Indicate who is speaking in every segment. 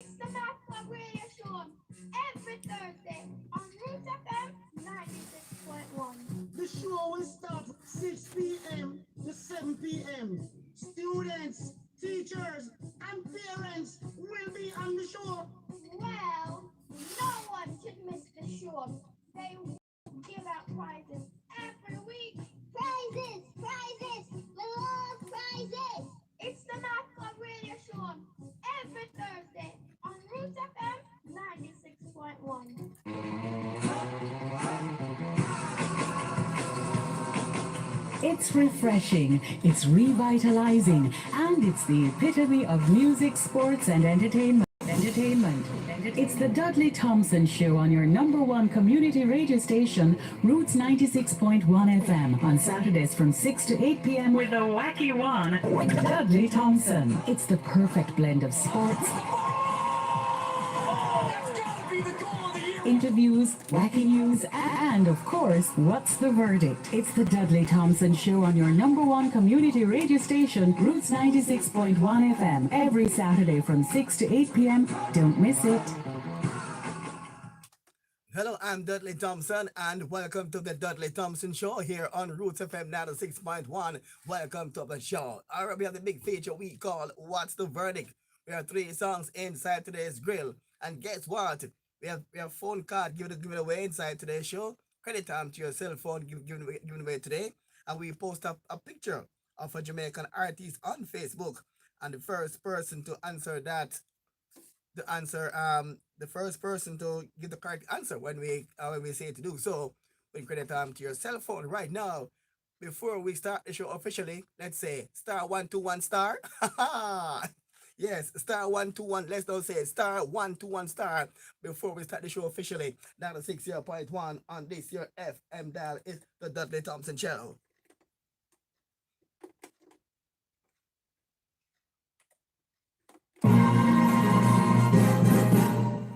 Speaker 1: It's the Math Club Radio Show every Thursday on Root FM 96.1.
Speaker 2: The show will start 6 p.m. to 7 p.m. Students, teachers, and parents will be on the show.
Speaker 1: Well, no one should miss the show. They give out prizes every week.
Speaker 3: Prizes! Prizes! We love prizes!
Speaker 1: It's the Math Club Radio Show every Thursday on Root FM 96.1.
Speaker 4: It's refreshing, it's revitalizing, and it's the epitome of music, sports, and entertainment. It's the Dudley Thompson Show on your number one community radio station, Roots 96.1 FM, on Saturdays from 6 to 8 p.m. with the wacky one, Dudley Thompson. It's the perfect blend of sports, interviews, wacky news, and of course, what's the verdict? It's the Dudley Thompson Show on your number one community radio station, Roots 96.1 FM, every Saturday from 6 to 8 p.m. Don't miss it.
Speaker 5: Hello, I'm Dudley Thompson, and welcome to the Dudley Thompson Show here on Roots FM 96.1. Welcome to the show. All right, we have the big feature we call What's the Verdict? We have 3 songs inside today's grill, and guess what? We have phone card given away inside today's show. Credit time to your cell phone given away today. And we post up a picture of a Jamaican artist on Facebook. And the first person to answer the first person to give the correct answer when we say to do so, we credit time to your cell phone right now. Before we start the show officially, let's say star 121 star. Yes, star 121. Let's not say star 121 star before we start the show officially. Down to 60.1 on this your FM dial is the Dudley Thompson Show.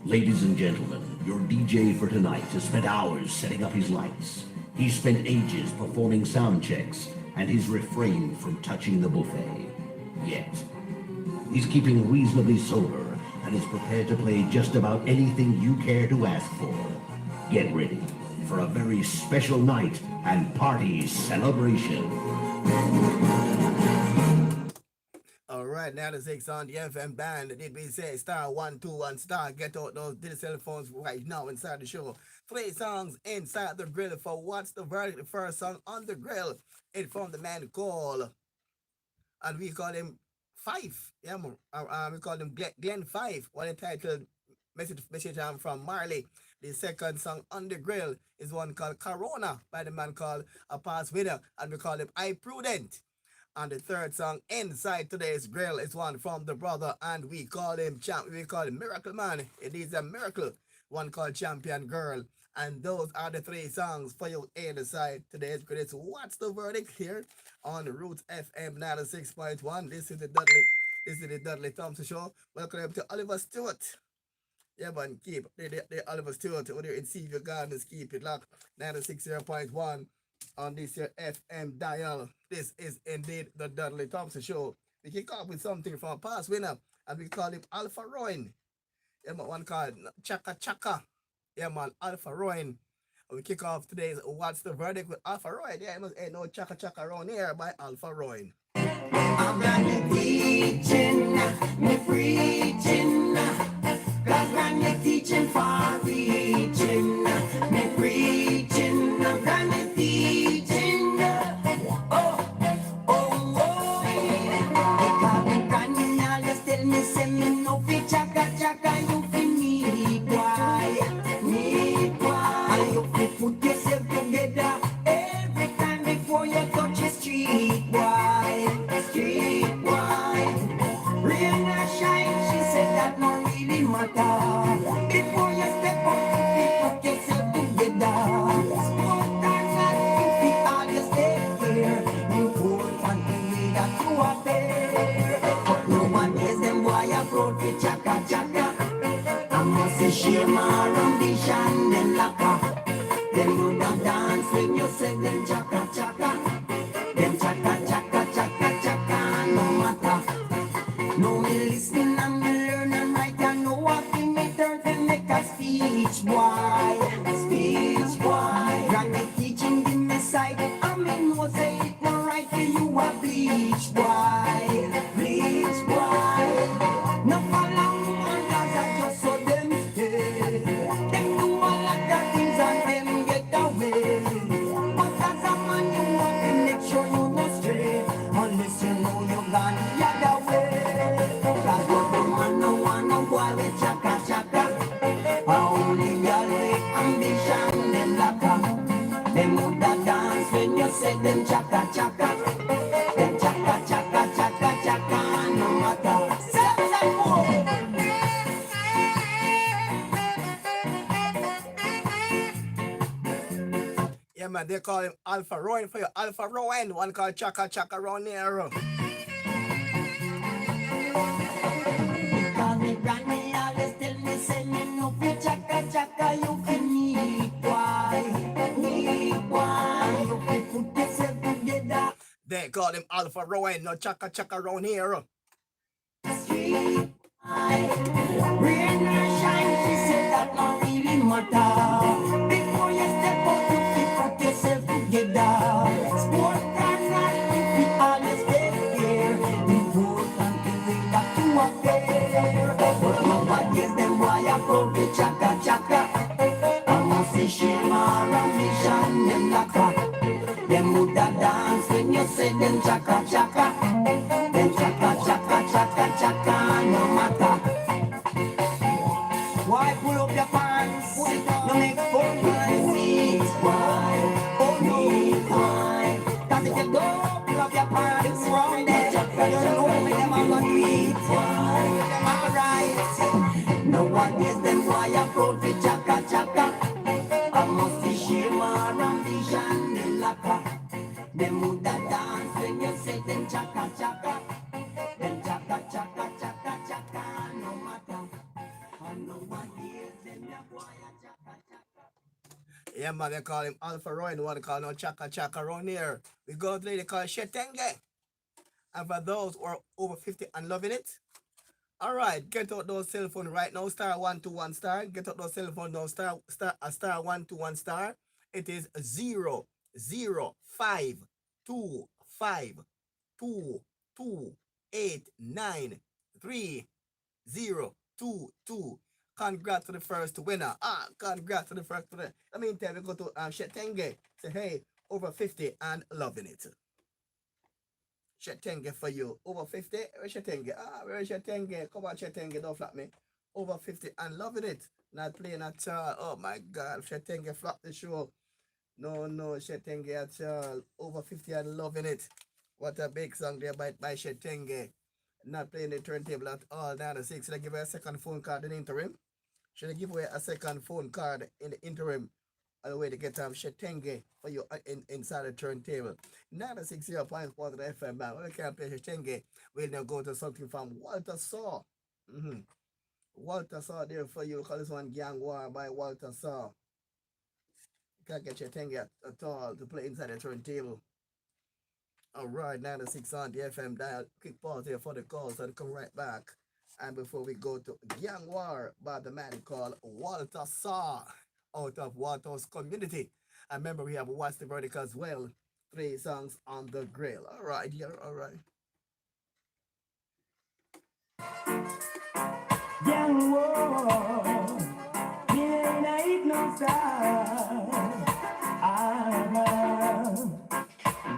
Speaker 6: Ladies and gentlemen, your DJ for tonight has spent hours setting up his lights. He's spent ages performing sound checks, and he's refrained from touching the buffet. Yet, he's keeping reasonably sober and is prepared to play just about anything you care to ask for. Get ready for a very special night and party celebration.
Speaker 5: All right, now the 6 on the FM band. Did we say star 121 star? Get out those digital cell phones right now inside the show. 3 songs inside the grill for What's the Verdict? The first song on the grill is from the man called, and we call him Fife. Yeah, we call him Glenn Fife. One entitled message from Marley. The second song on the grill is one called Corona by the man called A Pass Winner, and we call him I Prudent. And the third song inside today's grill is one from the brother, and we call him Miracle Man. It is a miracle. One called Champion Girl. And those are the 3 songs for you inside today's grill. It's What's the Verdict here on Roots FM 96.1. This is the Dudley Thompson Show. Welcome to Oliver Stewart. Yeah, man, keep the Oliver Stewart over there in Seaview Gardens. Keep it locked. 96.1 on this here FM dial. This is indeed the Dudley Thompson Show. We kick off with something from a past winner, and we call him Alpha Roin. Yeah, man, one called Chaka Chaka. Yeah, man, Alpha Roin. And we kick off today's What's the Verdict with Alpha Roin. Yeah, it must ain't no Chaka Chaka around here by Alpha Roin.
Speaker 7: I'm got me teaching, me preaching, cause when you're teaching far reaching, me preaching, I'm got me teaching, oh, oh, oh, because Daniel just tell me, say me no fi chaka chaka, you fi me quiet, you fi put yourself together every time before you touch the street, boy. Rain or shine, she said that no really matter. Before you step up, you put yourself together. Sport or not, if you all you stay here, you hold on the way that you are there. But no one is them boy approach with chaka chaka. I must say shame or ambition, then lacquer. Them would have dance when you said them chaka chaka. Them chaka chaka chaka chaka, no matter. No me listening and me learn and write and no speech boy. Grant me teaching, give me sight. I mean, no say it no right for you a bleach boy. No follow others, I just so them stay. Them do a lot of things and them get away. But as a man, you want to make sure you no stray. Unless you know you gone the other way. Cause what the man no wanna boy with chaka chaka. Only girl with ambition them lacka. Them woulda dance when you say them chaka chaka. Them chaka chaka chaka chaka no matter. Say more.
Speaker 5: Yeah, man, they call him Alpha Rowan for your Alpha Rowan. One called Chaka Chaka around here.
Speaker 7: Call me granny, always tell me, say me no fi chaka chaka, you fi need why, you fi put yourself together.
Speaker 5: They call him Alpha Rowan, no Chaka Chaka around here.
Speaker 7: Street rain or shine, she said that don't really matter. Before you step out, you fi put yourself together. Sport or not, you fi always stay here. Important to bring back to a fair. But nobody them why I go to chaka chaka. I must see shame or ambition them lacka. Them woulda dance when you say them chaka chaka. Them chaka chaka chaka chaka no matter. Why pull up your pants? No make fun of me. Why? Oh me, why? Cause if you don't pull up your pants round there, you know when them are gonna do it. Why? Alright. No one is them why I go to chaka chaka. I must see shame or ambition in lacka. Them woulda dance when you say them chaka chaka. Them chaka chaka chaka chaka no matter. And no one hears them ya boy a chaka chaka.
Speaker 5: Yeah, man, they call him Alpha Rowan. One call no Chaka Chaka around here. We go to they call Shetenge. And for those who are over 50 and loving it, all right, get out those cell phone right now. Star 121 star. Get out those cell phone now. Star 121 star. It is 0 0 5 2 5 2 2 8 9 3 0 2 2. Congrats to the first winner. Congrats to the first winner. I mean, we go to Shetenge. Say, hey, over 50 and loving it. Shetenge for you. Over 50. Where's Shetenge? Where's Shetenge? Come on, Shetenge. Don't flap me. Over 50 and loving it. Not playing at all. Oh my God. Shetenge flap the show. No, Shetenge at all. Over 50 and loving it. What a big song there by Shetenge. Not playing the turntable at all. Now the 6. Should I give her a second phone card in the interim? Should I give away a second phone card in the interim? A way to get Shetenge for you inside the turntable. 960.4 FM, man. When we can't play Shetenge, we'll now go to something from Walter Saw. Walter Saw there for you. Call this one Gang War by Walter Saw. You can't get Shetenge at all to play inside the turntable. All right, 96 on the FM dial. Quick pause here for the call, so I'll come right back. And before we go to Gang War by the man called Walter Saw, out of Walter's community. And remember, we have What's the Verdict as well. 3 songs on the grill. All right, yeah, all right.
Speaker 7: Gang war, me ain't no star.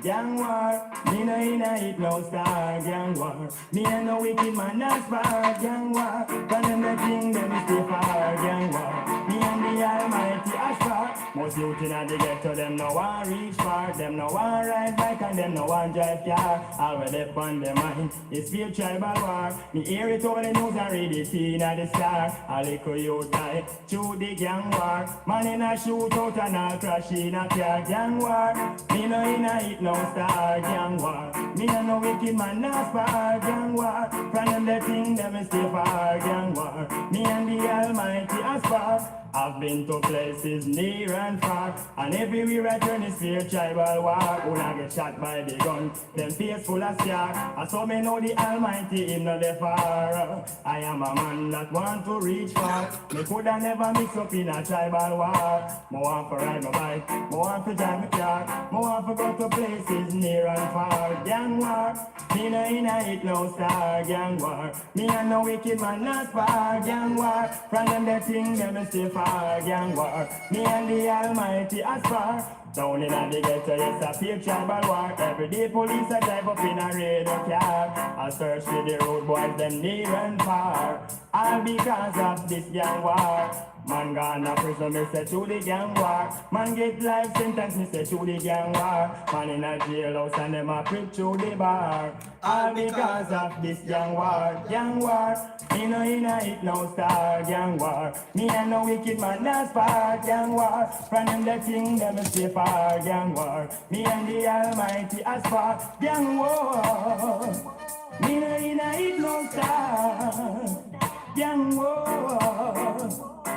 Speaker 7: Gang war, me no inna no star. Gang war, me ain't no wicked man that's far. Gang war, but them the thing them stay far. Gang war, me and the Almighty as far. Most youth inna the ghetto, them no want reach far. Them no want ride bike and them no want drive car. All we left on their mind is feel tribal war. Me hear it over the news and read it inna the star. A little youth die through the gang war. Man in a shootout and all crash in a car. Gang war, me no inna it no star. Gang war, me no wicked man no spar. Gang war, from them the thing them stay far. Gang war, me and the Almighty as far.
Speaker 8: I've been to places near and far, and everywhere I turn is fear tribal war. When I get shot by the gun, them face full of scar. I saw me know the Almighty him not the far. I am a man that want to reach far. Me coulda never mix up in a tribal war. Me want to ride my bike, me want to drive my car, me want to go to places near and far. Gang war, me no inna it no star. Gang war, me and no wicked man not spar. Gang war, from them the thing them stay far. Gang war, me and the Almighty as far. Down in the ghetto, yes, a fake tribal war. Every day police a drive up in a radar car. I search for the road boys, them near and far. All because of this gang war. Man gone to prison, me say to the gang war. Man get life sentence, me say to the gang war. Man in a jailhouse and them a preach to the bar. All because of this gang war. Gang war, me no inna it no star. Gang war, me and no wicked man that's far. Gang war, from them the thing them stay far. Gang war, me and the Almighty as far. Gang war, me no inna it no star. Gang war,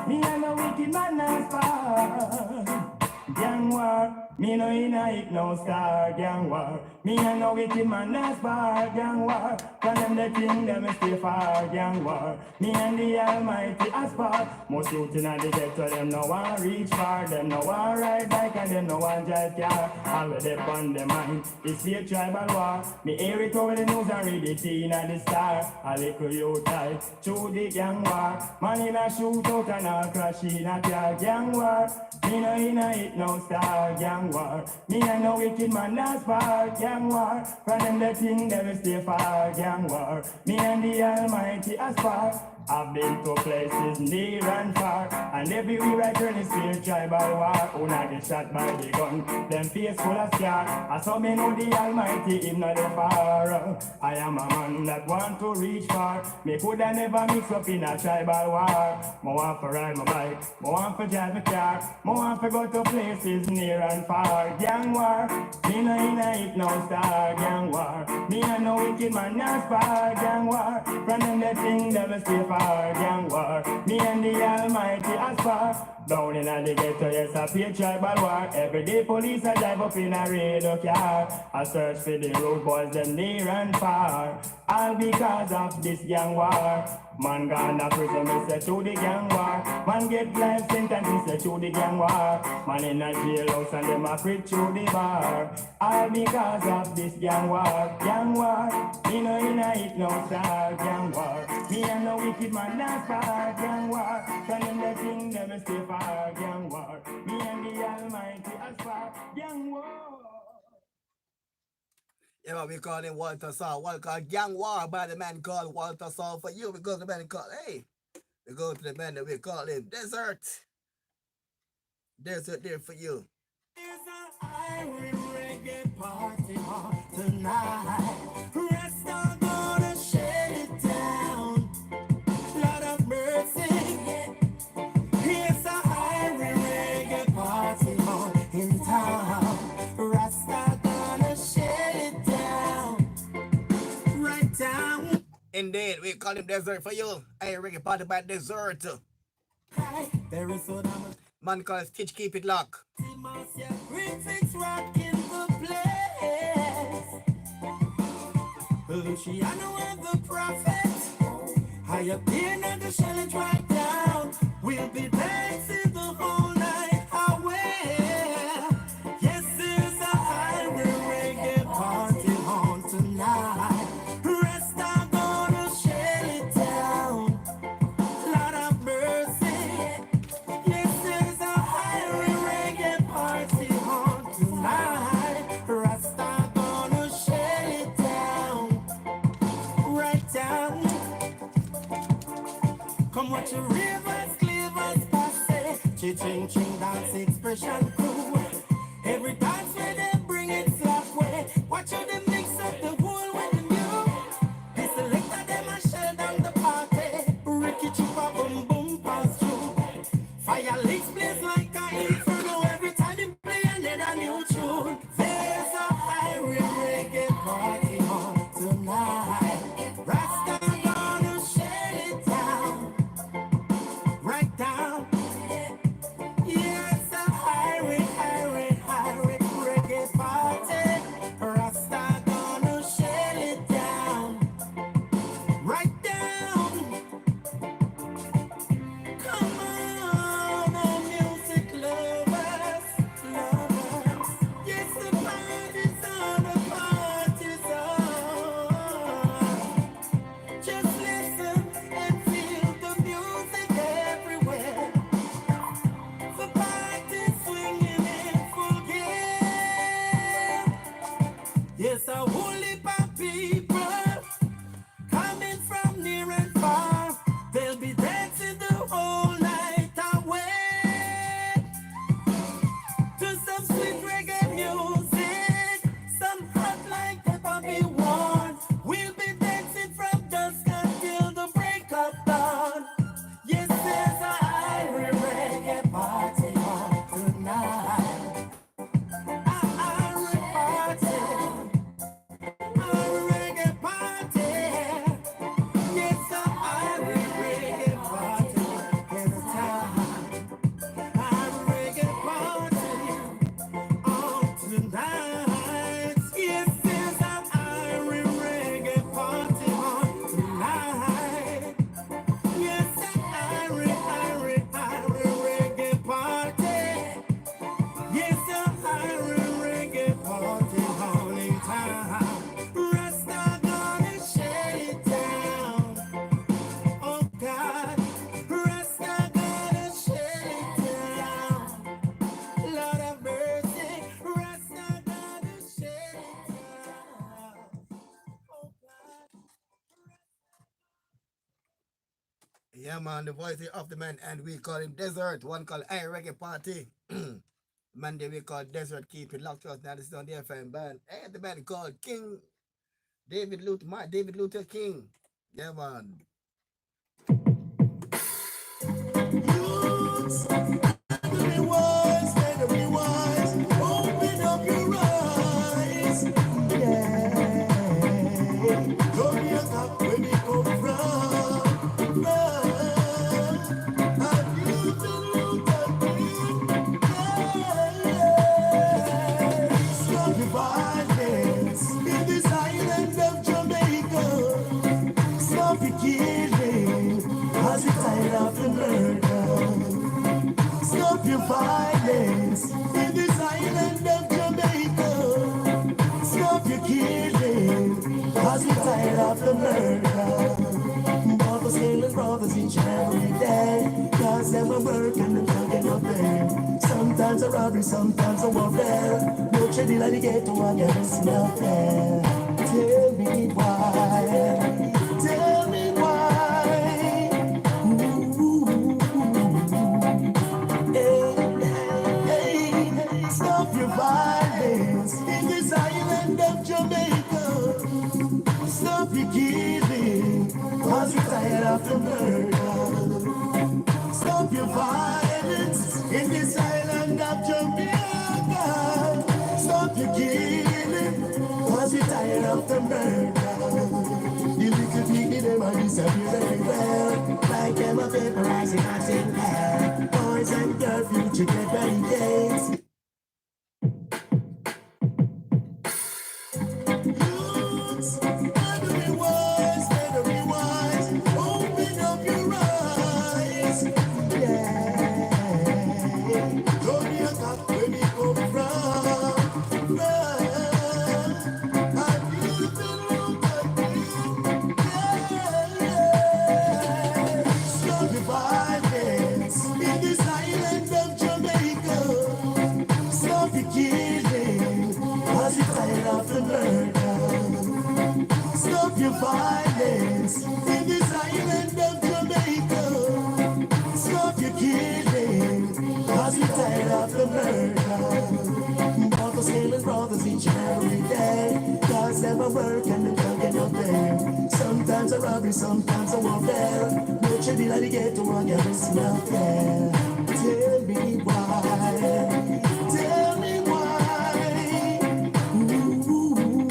Speaker 8: me and no wicked man as far. Gang war, me no inna it no star. Gang war, me and no wicked man as far. Gang war, from them the thing them stay far. Gang war, me and the Almighty as far. Most youth inna the ghetto them no want reach far. Them no want ride bike and them no want drive car. All with them on them mind, it's the tribal war. Me hear it over the news and read it in the star. A little youth type to the gang war. Man in a shootout and a crash in a car. Gang war, me no inna it no star. Gang war, me and no wicked man that's far. Gang war, from them the thing them stay far. Gang war, me and the Almighty as far. I've been to places near and far, and everywhere I turn is fear tribal war. When I get shot by the gun, them face full of scar. I saw me know the Almighty him not the far. I am a man that want to reach far. Me coulda never mix up in a tribal war. Me want to ride my bike, me want to drive my car, me want to go to places near and far. Gang war, me no inna it no star. Gang war, me and no wicked man not far. Gang war, from them the thing them stay far. Gang war, me and the Almighty as far. Down in the ghetto, yes, I feel tribal war. Every day police a drive up in a radar car. I search for the road boys, them near and far. All because of this gang war. Man gone to prison, me say to the gang war. Man get life sentence, me say to the gang war. Man in a jailhouse and them a preach to the bar. All because of this gang war. Gang war, me no inna it no star. Gang war, me and no wicked man that's far. Gang war, from them the thing them stay far. Gang war, me and the Almighty as far. Gang war.
Speaker 5: Yeah, but we call him Walter Saul. What called Gang War by the man called Walter Saul for you. We go to the man called, hey, we go to the man that we call him Desert. Desert there for you.
Speaker 7: There's an Irish reggae party on tonight. Rest are gonna shut it down. Lord of mercy. Here's an Irish reggae party on in town. Rasta gonna shut it down. Right down.
Speaker 5: Indeed, we call him Desert for you. Hey, reggae party by Desert.
Speaker 7: There is so damn
Speaker 5: Man called Stitch Keep It Lock.
Speaker 7: Prefix rock in the place. Luciano and the prophet. I appear now the challenge right down. We'll be dancing the whole night away. Yes, there's a Irish reggae party on tonight. Rest are gonna shut it down. Lord of mercy. Yes, there's a Irish reggae party on tonight. Rasta gonna shut it down. Right down. Come watch the rivers, cleavers, passe. Ching ching dance expression crew. Every dance where they bring it slap way. Watch how they mix up the whole with the new. They selected them and shell down the party. Ricky Chupa boom boom pass through. Fire licks blaze like a inferno every time they play another new tune. There's a Irish reggae party on tonight. Rasta gonna shut it down. Right down. dancing the whole night away to some sweet reggae music, some hot like pepper be warm. We'll be dancing from dusk until the break of dawn. Yes, there's a Irish reggae party on tonight. Irish party, Irish reggae party. Yes, a Irish reggae party anytime. Irish reggae party on tonight. Yes, there's an Irish reggae party on tonight. Yes, an Irish reggae party. Yes, a Irish reggae party on in town. Rasta gonna shut it down. Oh God, Rasta gonna shut it down. Lord have mercy, Rasta gonna shut it down. Oh God.
Speaker 5: Yeah, man, the voice of the man, and we call him Desert. One called I Reggae Party. Monday we call Desert. Keep it locked to us. Now this is on the FM band. And the band called King David Luther King. Yeah, man.
Speaker 7: Youths, be wise, better be wise. Open up your eyes. Yeah. Don't be a cop where we come from. Run. Have you been looking? Yeah. Stop your violence in this island of Jamaica. Stop your killing, cause you're tired of the murder. Stop your violence in this island of Jamaica. Stop your killing, cause you're tired of the murder. Brothers killing brothers each and every day, cause they were working and talking up there. Sometimes a robbery, sometimes a warfare. No trading like the ghetto, I guess not fair. Tell me why. Tell me why. Ooh. Hey, stop your violence in this island of Jamaica. Stop your killing, cause you're tired of the murder. Stop your violence in this island of Jamaica. Stop your killing, cause you're tired of the murder. The little piggy, them are disappear everywhere. Like them a vaporizing hot in air. Boys and girls, future get ready days. Youths, better be wise, open up your eyes. Yeah. Don't be a cop where we come from. Run. Have you been looking? Yeah. Stop the violence in this island of Jamaica. Stop the killing, cause you're tired of the murder. Stop your violence in this island of Jamaica. Stop your killing, cause you're tired of the murder. Brothers killing brothers each and every day, cause they were working and talking up there. Sometimes a robbery, sometimes a warfare. No trading like the ghetto, I guess not fair. Tell me why. Tell me why. Ooh.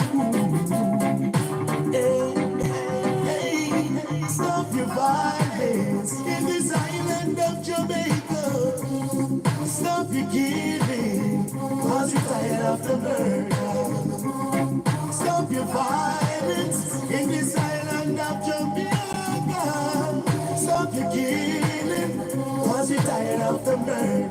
Speaker 7: Hey, stop your violence in this island of Jamaica. Stop your killing, cause you're tired of the murder. Stop your violence in this island of Jamaica. Stop your killing, cause you're tired of the murder.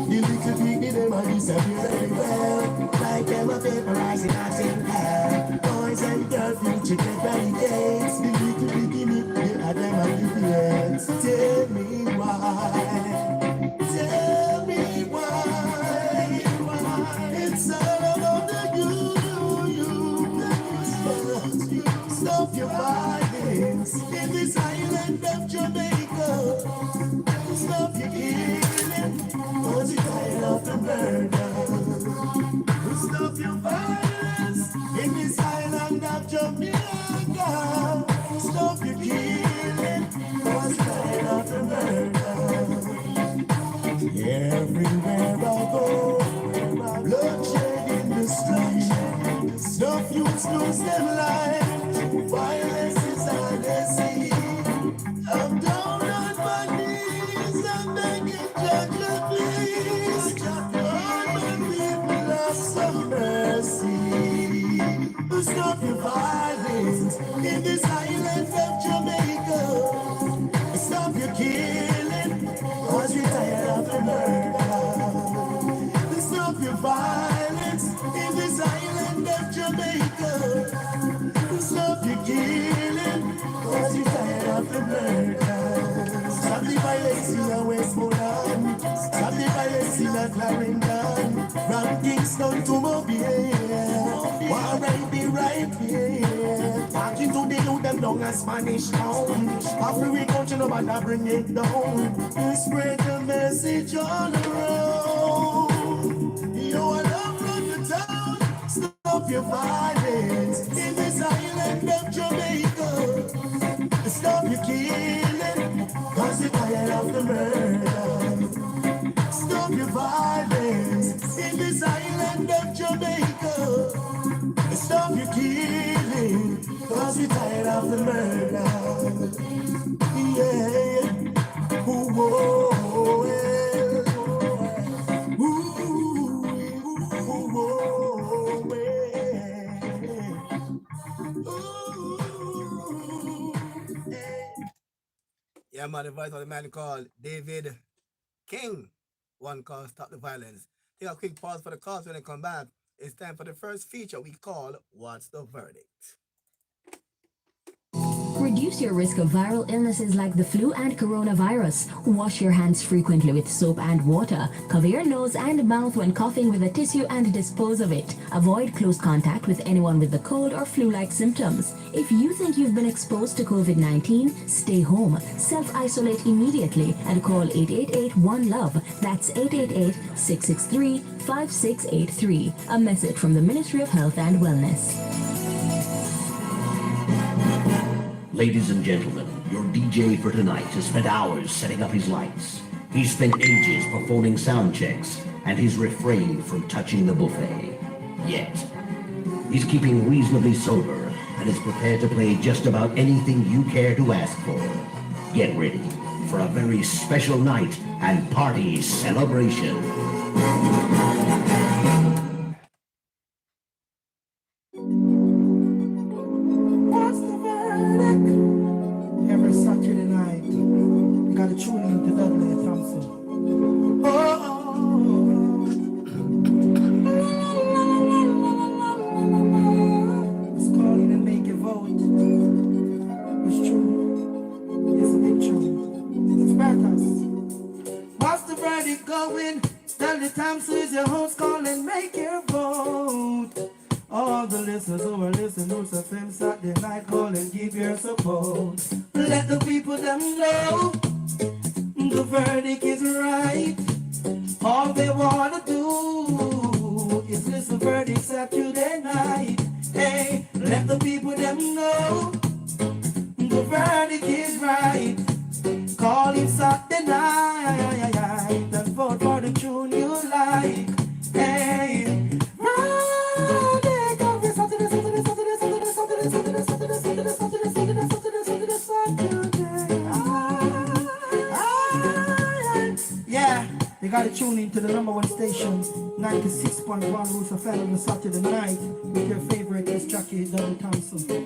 Speaker 7: The little piggy, them are disappear everywhere. Like them a vaporizing hot in air. Boys and girls, future get ready days. The little piggy, they are them a difference. Tell me why. Tell me why. It's all about the you. Stop your violence in this island of Jamaica.
Speaker 2: Stop your killing, cause we're tired of the murder. Stop your violence in this island of Jamaica. Stop your killing, cause we're tired of the murder. Stop the violence in the Westmoreland. Stop the violence in the Clarendon. From Kingston to Mobile. War right be right here. Talking to the youth them down a Spanish town. After we go to nobody bring it down. You spread the message all around. You are love from the town. Stop your violence in this island of Jamaica. Stop your killing, cause you're tired of the murder. Stop your violence in this island of Jamaica. Stop your killing, cause we're tired of the murder. Yeah. Ooh, whoa, yeah. Ooh, whoa, yeah. Ooh, yeah.
Speaker 5: Yeah, man, the voice of the man called David King. One call Stop the Violence. Take a quick pause for the calls when they come back. It's time for the first feature we call What's the Verdict?
Speaker 9: Reduce your risk of viral illnesses like the flu and coronavirus. Wash your hands frequently with soap and water. Cover your nose and mouth when coughing with a tissue and dispose of it. Avoid close contact with anyone with the cold or flu-like symptoms. If you think you've been exposed to COVID-19, stay home. Self-isolate immediately and call 888-1-LOVE. That's 888-663-5683. A message from the Ministry of Health and Wellness.
Speaker 6: Ladies and gentlemen, your DJ for tonight has spent hours setting up his lights. He's spent ages performing sound checks, and he's refrained from touching the buffet. Yet, he's keeping reasonably sober and is prepared to play just about anything you care to ask for. Get ready for a very special night and party celebration.
Speaker 2: Every Saturday night, you gotta tune in to Dudley Thompson. It's calling and make a vote. It's true. It's a big true. It's Spartans. What's the verdict going? Dudley Thompson is your host. Call and make your vote. All the listeners who are listening to FM Saturday night, call and give your support. Let the people them know the verdict is right. All they wanna do is listen to verdict Saturday night. Hey, let the people them know the verdict is right. Call it Saturday night and vote for the tune you like. Hey, yeah, you gotta tune in to the number one station, 96.1 Roots of Fan on the Saturday night with your favorite disc jockey, Dudley Thompson.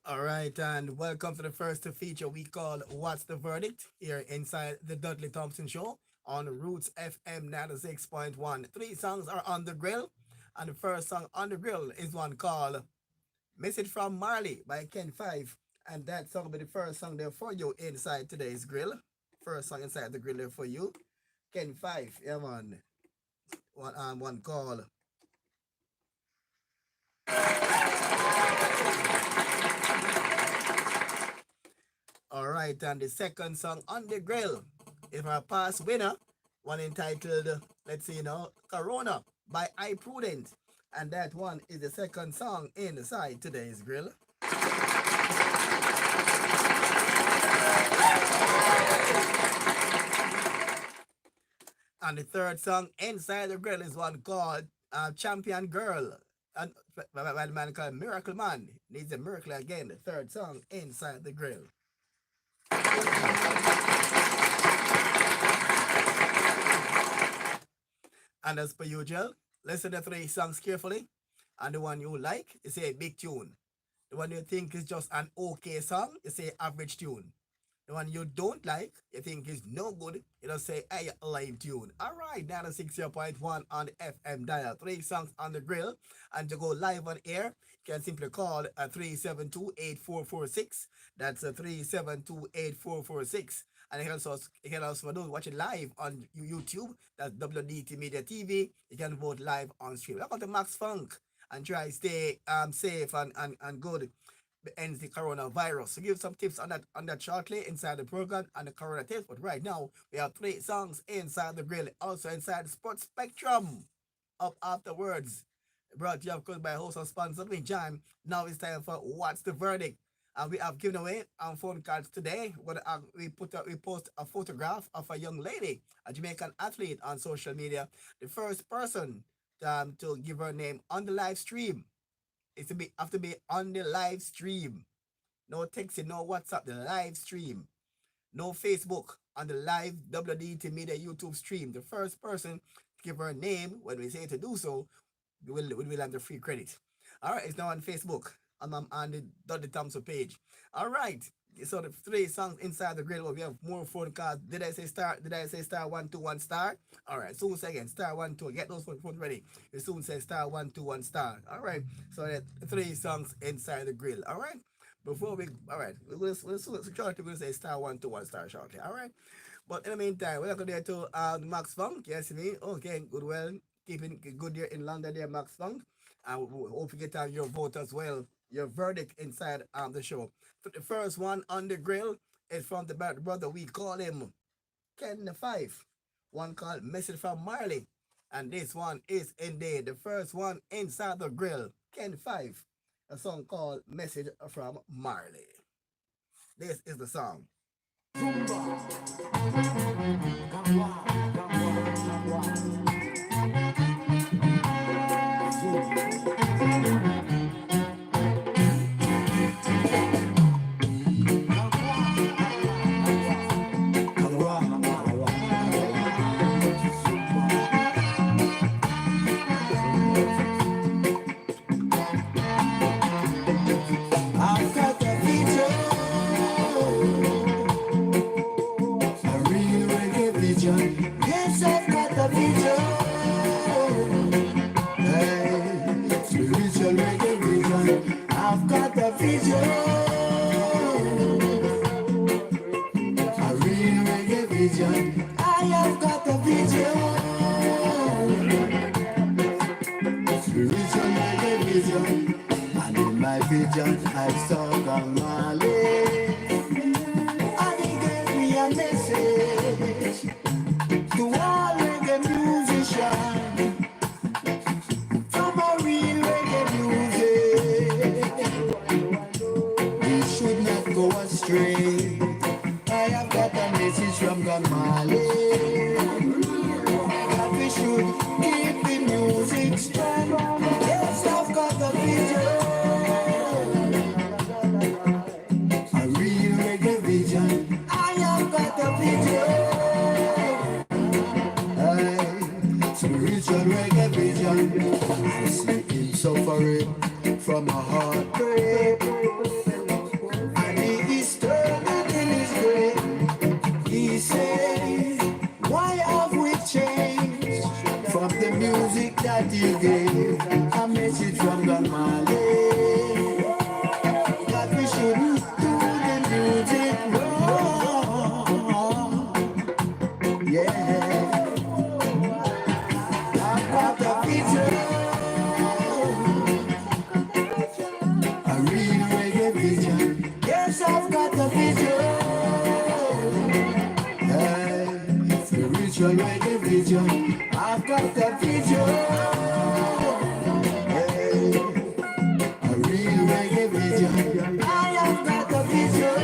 Speaker 5: All right, and welcome to the first feature we call What's the Verdict here inside the Dudley Thompson Show on Roots FM 96.1. 3 songs are on the grill, and the first song on the grill is one called Message from Marley by Ken 5. And that song will be the first song there for you inside today's grill. First song inside the grill there for you. Ken 5, yeah man. One call. All right, and the second song on the grill is our past winner, one entitled, let's see now, Corona by I Prudent. And that one is the second song inside today's grill. And the third song inside the grill is one called Champion Girl And by the man called Miracle Man needs a miracle again. The third song inside the grill. And as per usual, listen to 3 songs carefully. And the one you like, you say big tune. The one you think is just an okay song, you say average tune. The one you don't like, you think is no good, you don't say a live tune. All right, 96.1 on the FM dial. 3 songs on the grill. And to go live on air, you can simply call 372-8446. That's 372-8446. And you can also for those watching live on YouTube, that's WDT Media TV. You can vote live on stream. Look at the Max Funk and try to stay safe and good ends the coronavirus. So give some tips on that shortly inside the program and the corona tips. But right now we have 3 songs inside the grill, also inside the Sports Spectrum. Up afterwards. Brought to you of course by host and sponsor me, Jam. Now it's time for What's the Verdict? And we have given away phone cards today. We post a photograph of a young lady, a Jamaican athlete on social media. The first person to give her name on the live stream. It's have to be on the live stream. No texting, no WhatsApp, the live stream. No Facebook, on the live WDT Media YouTube stream. The first person to give her name, when we say to do so, we will have the free credit. All right, it's now on Facebook. I'm on the Dudley Thompson page. All right. So the 3 songs inside the grill. We have more phone cards. Did I say star 121 star? All right. Soon say again star 12. Get those phones ready. You soon say star 121 star. All right. So that 3 songs inside the grill. All right. Before we, all right, we'll say star 121 star shortly. All right. But in the meantime, we're going there to Max Funk. Yes, me. Okay. Good. Well, keeping good there in London there, Max Funk. And we hope you get out your vote as well. Your verdict inside the show. The first one on the grill is from the brother. We call him Ken the 5. One called Message from Marley. And this one is indeed the first one inside the grill. Ken 5. A song called Message from Marley. This is the song.
Speaker 7: Yes, I've got a vision. Hey, spiritual reggae vision. I've got a vision. A real reggae vision. I have got a vision. Spiritual reggae vision. And in my vision, I saw Gang Marley. And he gave me a message to all reggae musicians, from a real reggae music. We should not go astray. I have got a message from Gang Marley that we should keep the music strong. Yes, I've got a vision, a real reggae vision. I have got a vision. Spiritual reggae vision. I see him suffering from a heartbreak, and he is turning in his grave. He says, why have we changed from the music that he gave? A message from Gang Marley that we shouldn't do the music wrong. Yeah. Yes, I've got a vision. Hey, spiritual reggae vision. I've got a vision. Hey, a real reggae vision. I have got a vision.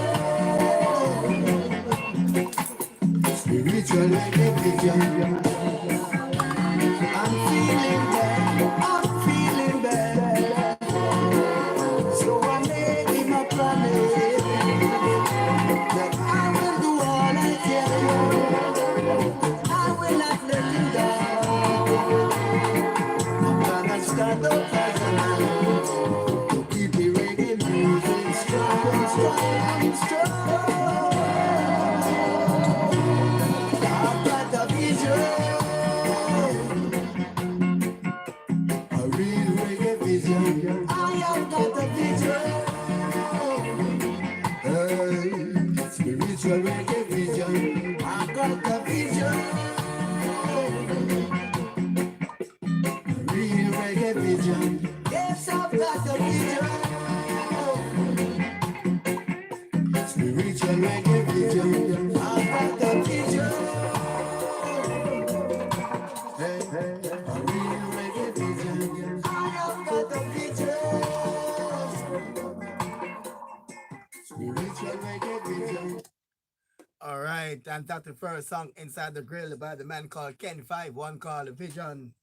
Speaker 7: Spiritual reggae vision. I'm feeling bad. I'm feeling bad.
Speaker 2: am strong. I've got a vision, a real reggae vision. I have got a vision, spiritual reggae vision. I got a vision, real reggae vision. Yes, I've got a vision, spiritual reggae vision. I've got a vision, a real reggae vision. I have got a vision, spiritual reggae vision.
Speaker 5: All right, and that's the first song Inside the Grill by the man called Ken 5, one called Vision.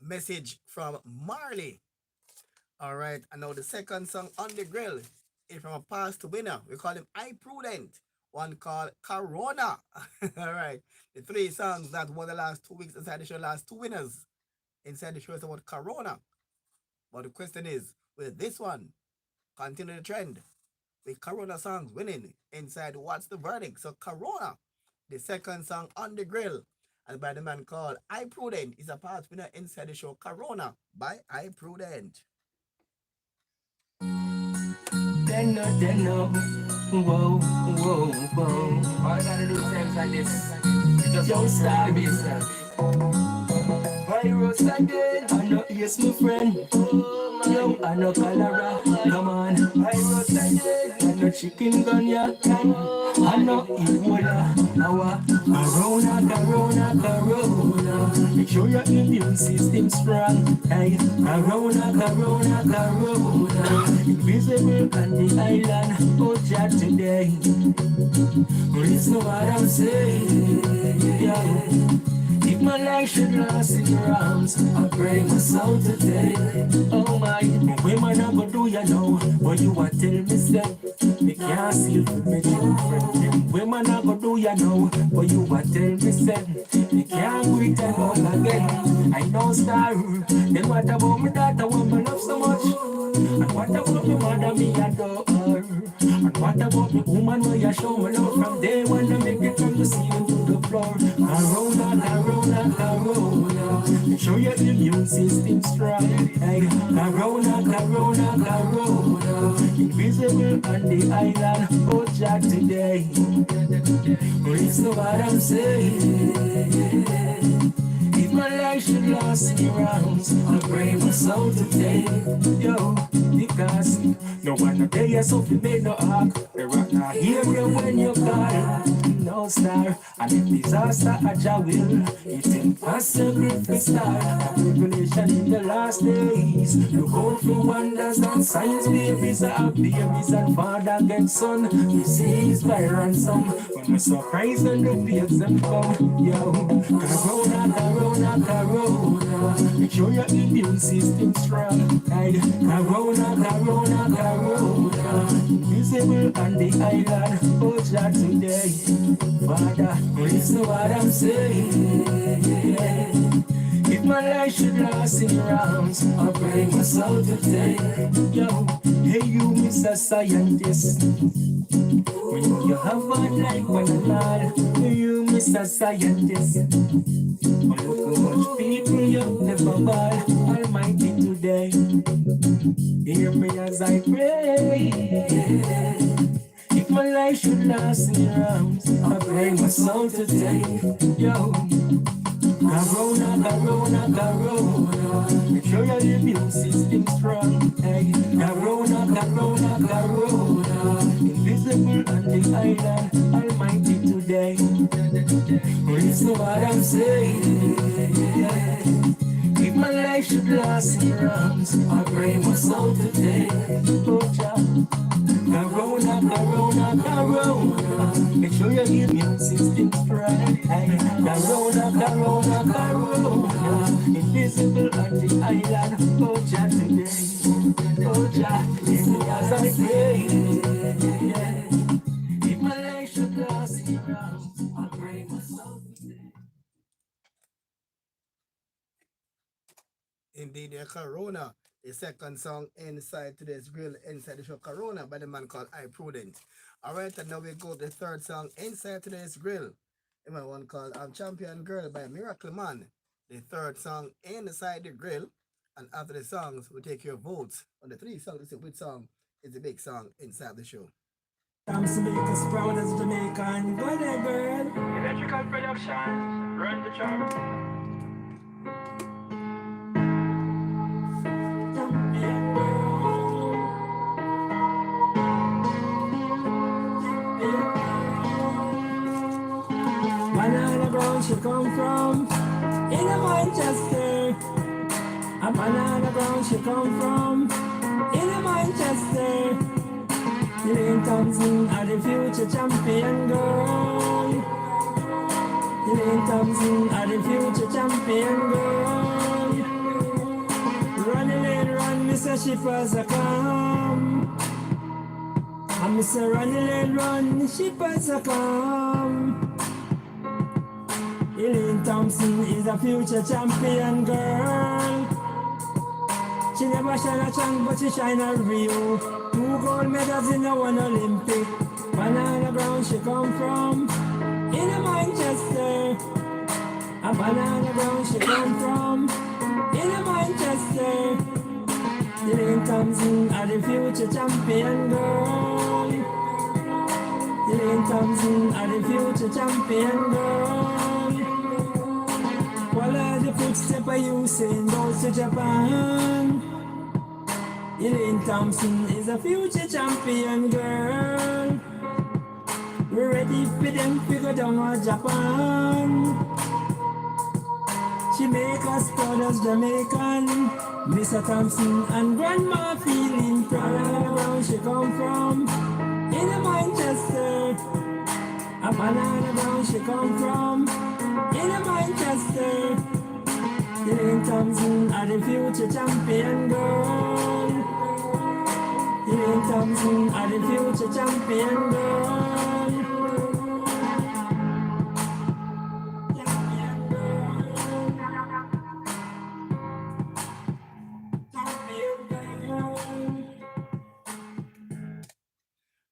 Speaker 5: Message from Marley. All right, and now the second song on the grill is from a past winner. We call him I Prudent, one called Corona. All right, the three songs that won the last 2 weeks inside the show, last two winners inside the show is about Corona. But the question is, will this one continue the trend with Corona songs winning inside What's the Verdict? So Corona, the second song on the grill, and by the man called I Prudent, is a past winner inside the show Corona by I Prudent.
Speaker 8: Then no, whoa, whoa, whoa. All I gotta do times like this, just don't stop me. Virus again, I know yes, my friend. Yo, I know cholera, come on. Virus again, I know chicken gun, yeah. I know Ebola, Corona, Corona, Corona. Make sure your immune system strong. Hey, Corona, Corona, Corona. Invisible on the island, oh Jah today. Listen what I'm saying, yeah. If my life should last in your arms, I pray my soul today. Oh my, women are gonna do you know what you want tell me say. Me can't sleep with me children. Women are gonna do you know what you want tell me say. Me can't quit and go again. I know star. Then what about me daughter when me love so much? And what about me mother me adore her? And what about me woman where you show me love from day one to make it from the ceiling to the floor? Corona, Corona, Corona. Show your immune system strong. Hey, Corona, Corona, Corona. Invisible on the island, oh Jah today. Listen what I'm saying. If my life should last in your arms, I pray my soul today. Yo, because no one no day is up to make no arc. They rock not hear you when you call. No star, and if disaster a Jah will, it's impossible to start. Revelation in the last days. Look out for wonders and signs. Babies are babies and father get son. We see his by ransom. When we surprise and the babes them come. Yo, Corona, Corona, Corona. Make sure your immune system strong. Hey, Corona, Corona, Corona. Invisible on the island, oh Jah today. Father, listen what I'm saying. If my life should last in your arms, I pray my soul today. Yo, hey you, Mr. Scientist. When you have a life when I'm mad, you, Mr. Scientist. But look how much people you never bad, Almighty today. Hear me as I pray. If my life should last in your arms, I pray my soul today. Yo, Corona, Corona, Corona. Make sure your immune system strong. Hey, Corona, Corona, Corona. Invisible on the island, Almighty today. Listen what I'm saying. If my life should last in your arms, I pray my soul today. Oh, Jah. Corona, Corona, Corona. Make sure your immune system strong. Corona, Corona, Corona. Invisible on the island. Oh, Jah today. Oh, Jah, listen as I pray. If my life should last in your arms, I pray my soul today.
Speaker 5: DJ Corona. The second song inside today's grill, inside the show Corona by the man called I Prudent. All right, and now we go to the third song inside today's grill. The one called Champion Girl by Miracle Man. The third song inside the grill. And after the songs, we take your votes on the three songs to see which song is the big song inside the show.
Speaker 2: I'm to make us proud as Jamaican. Go there, girl.
Speaker 8: Electrical production, run the track.
Speaker 2: Banana ground she come from, in a Manchester. A banana ground she come from, in a Manchester. Elaine Thompson are the future champion girl. Elaine Thompson are the future champion girl. Run Elaine, run, Mr. Shippers a come. And Mr. Run Elaine, run, Shippers a come. Elaine Thompson is a future champion girl. She never shine a chunk, but she shine a Rio. 2 gold medals in a 1 Olympic. Banana ground she come from, in a Manchester. A banana ground she come from, in a Manchester. Elaine Thompson are the future champion girl. Elaine Thompson are the future champion girl. Follow the footsteps of Usain Bolt to Japan. Elaine Thompson is a future champion girl. We're ready for them to go down to Japan. She make us proud as Jamaican. Mr. Thompson and Grandma feeling proud. Where she come from, in a Manchester. A banana brown she come from, in a Manchester. Elaine Thompson are the future champion girl. Elaine Thompson are the future champion girl. Champion girl. Champion girl.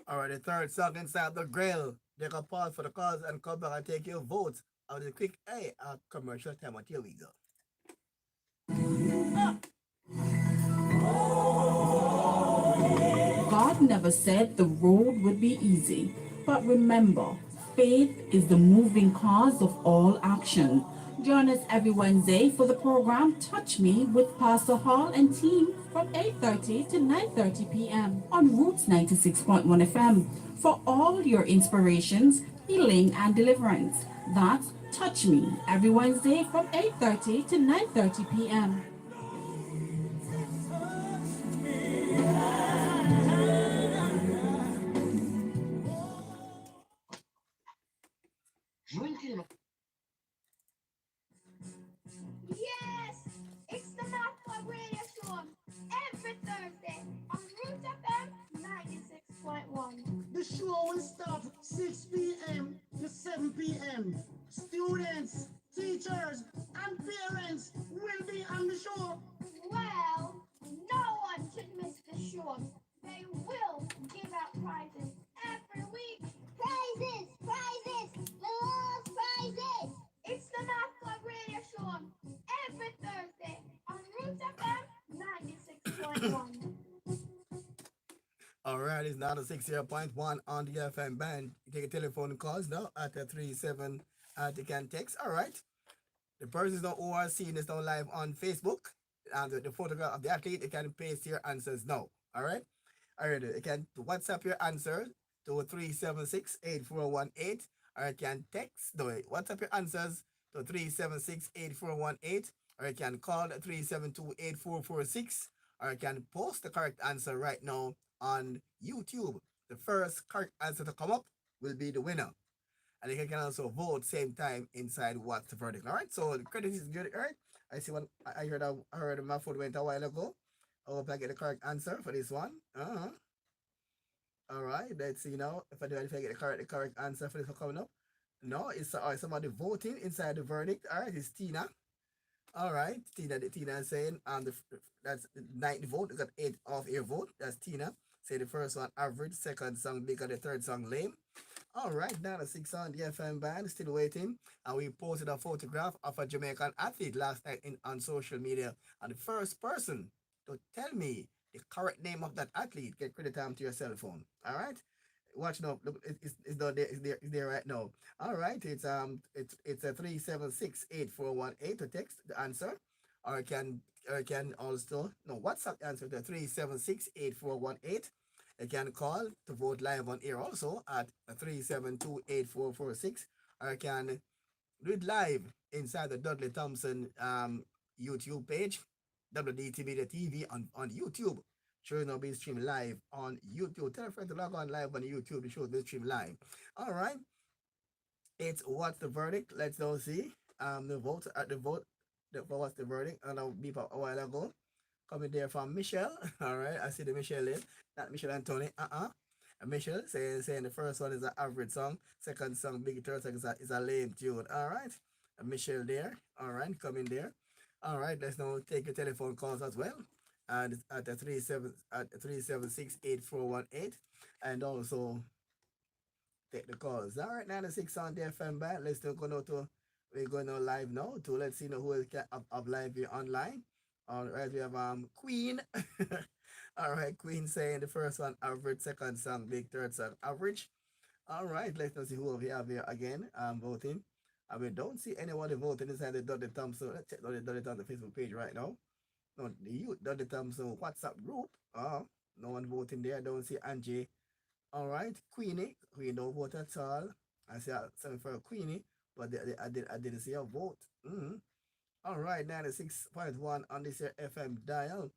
Speaker 5: All right, the third song inside the grill. Take a pause for the cause and come back and take your votes. Out the quick commercial time. Here we go.
Speaker 10: God never said the road would be easy. But remember, faith is the moving cause of all action. Join us every Wednesday for the program Touch Me with Pastor Hall and team from 8:30 to 9:30 p.m. on Roots 96.1 FM for all your inspirations, healing, and deliverance. That's Touch Me every Wednesday from 8:30 to 9:30 p.m.
Speaker 1: Yes, it's the Math Club Radio Show every Thursday on Root FM 96.1.
Speaker 11: The show will start 6 p.m. to 7 p.m. Students, teachers, and parents will be on the show.
Speaker 1: Well, no one should miss the show. They will give out prizes every week.
Speaker 3: Prizes, prizes, we love prizes.
Speaker 1: It's the Math Club Radio Show every Thursday on Root FM 96.1.
Speaker 5: All right, it's now the 60.1 on the FM band. You take a telephone calls now at the 37 you can text. All right. The persons who are seeing this now live on Facebook and the photograph of the athlete, you can paste your answers now. All right. All right. You can WhatsApp your answer to 376-8418, or you can text WhatsApp your answers to 376-8418, or you can call 372-8446, or you can post the correct answer right now on YouTube. The first correct answer to come up will be the winner. And you can also vote same time inside What's the Verdict. All right, so the credit is good. All right, I see one. I heard my phone went a while ago. I hope I get the correct answer for this one. All right, let's see now if I get the correct answer for this one coming up. No, it's somebody voting inside the verdict. All right, it's Tina. All right, Tina is saying that's 90 vote. We got 8 off air vote. That's Tina. Say the first one average, second song big, and the third song lame. All right, now the 6 on the FM band still waiting, and we posted a photograph of a Jamaican athlete last night on social media. And the first person to tell me the correct name of that athlete get credit time to your cell phone. All right, watch now. Look, it's not there. It's there right now. All right, it's a 3768418 to text the answer, or you can also no WhatsApp answer to 3768418. You can call to vote live on air also at 3728446, or you can do it live inside the Dudley Thompson YouTube page, WDT Media TV on YouTube. Sure, now being streamed live on YouTube. Tell a friend to log on live on YouTube. The show will stream live. All right, it's what's the verdict? Let's now see the vote at the vote. For what's the verdict? And I'll beep up a while ago. Coming there from Michelle. All right, I see the Michelle in. Not Michelle and Tony. And Michelle saying the first one is an average song, second song big, third song is a lame tune. All right, and Michelle there. All right, coming there. All right, let's now take your telephone calls as well. And at the 3768418, and also take the calls. All right, 96 on the FM band. Let's still go now to we're going on live now to let's see who is up live here online. All right, we have Queen. All right, Queen saying the first one average, second song big, third song average. All right, let's now see who we have here again. Voting. And we don't see anyone voting inside the Dudley Thompson. Let's check Dudley Thompson Facebook page right now. No, the youth Dudley Thompson WhatsApp group. No one voting there. I don't see Angie. All right, Queenie. We don't vote at all. I see something for Queenie, but I didn't see a vote. All right, 96.1 on this here FM dial.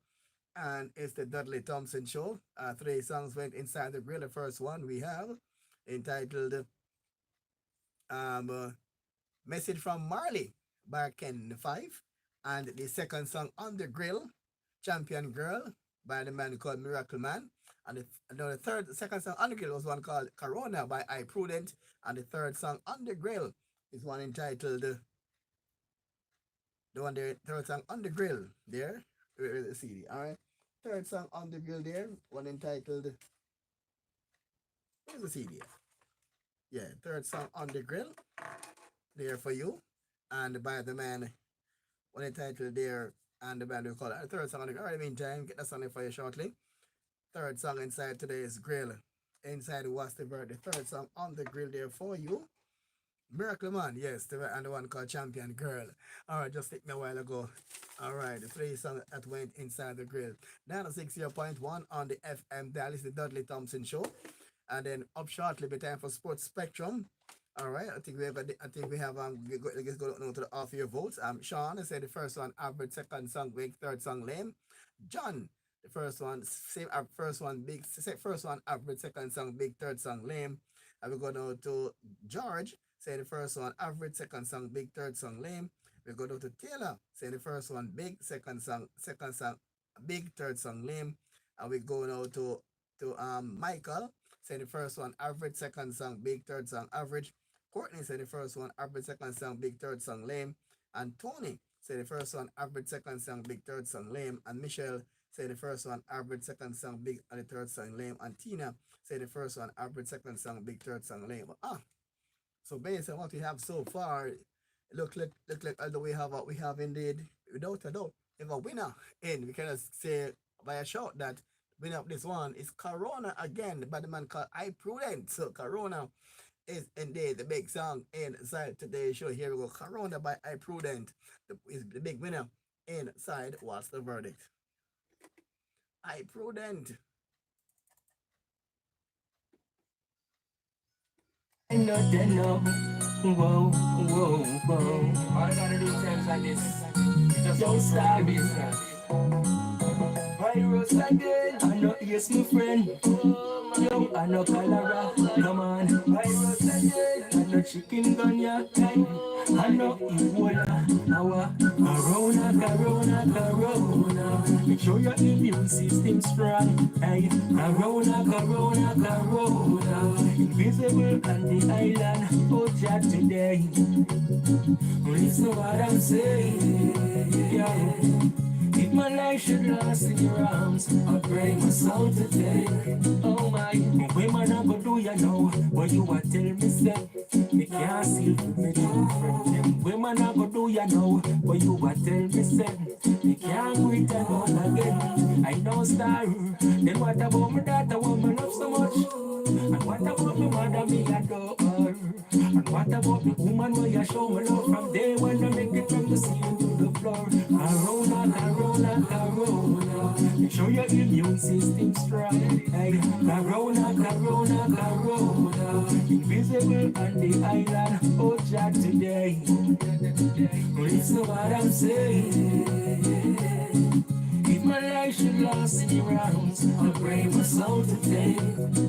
Speaker 5: And it's the Dudley Thompson Show. 3 songs went inside the grill. The first one we have entitled Message from Marley by Ken 5. And the second song on the grill, Champion Girl by the man called Miracle Man. And the second song on the grill was one called Corona by I Prudent. And the third song on the grill is one entitled the one there, third song on the grill there. Where's the CD? All right. Third song on the grill there, one entitled. Where's the CD? Yeah, third song on the grill there for you. And by the man, one entitled there, and the band we call it. The third song on the grill. All right, meantime, get that song for you shortly. Third song inside today's grill. Inside What's the Bird? The third song on the grill there for you. Miracle Man, yes, and the one called Champion Girl. All right, just take me a while ago. All right, the 3 songs that went inside the grill. 96.1 on the FM dial is the Dudley Thompson Show, and then up shortly, be time for Sports Spectrum. All right, I think we have let's go to the off-year votes. Sean said the first one average, second song big, third song lame. John, the first one same, first one big, first one average, second song big, third song lame. And we go now to George. Say the first one average, second song big, third song lame. We go down to Taylor. Say the first one big, second song big, third song lame. And we go now to Michael. Say the first one average, second song big, third song average. Courtney say the first one average, second song big, third song lame. And Tony say the first one average, second song big, third song lame. And Michelle say the first one average, second song big, and the third song lame. And Tina say the first one average, second song big, third song lame. So based on what we have so far, look like although we have indeed, without a doubt, if a winner in, we can say by a shout that winner of this one is Corona again by the man called I Prudent. So Corona is indeed the big song inside today's show. Here we go. Corona by I Prudent is the big winner inside What's the Verdict? I Prudent.
Speaker 8: I know they know. Whoa, whoa, whoa. All I gotta do times like this. Just don't stop business. Virus again. I know, yes, my friend. Yo, I know cholera. Come on. Virus again. I know chikungunya. I know Ebola. Our corona. Make sure your immune system strong. Hey, corona. Invisible on the island. Oh, Jack today. Listen what I'm saying.
Speaker 7: Yeah. If my life should last in your arms, I'll break my soul today. Oh my, what man I go do you know? What you a tell me say? Me can't seal with me true friend them. What man I go do you know? What you a tell me say? Me can't quit alone again. I know star. Then what about my daughter, woman love so much? And what about my mother, me adore her? And what about the woman where you show me love from day one to make it from the ceiling to the floor? Corona, corona, corona. Make sure your immune system strong. Hey, corona, corona, corona. Invisible on the island, oh Jack today. Listen what I'm saying. If my life should last in your arms, I'll break my soul today.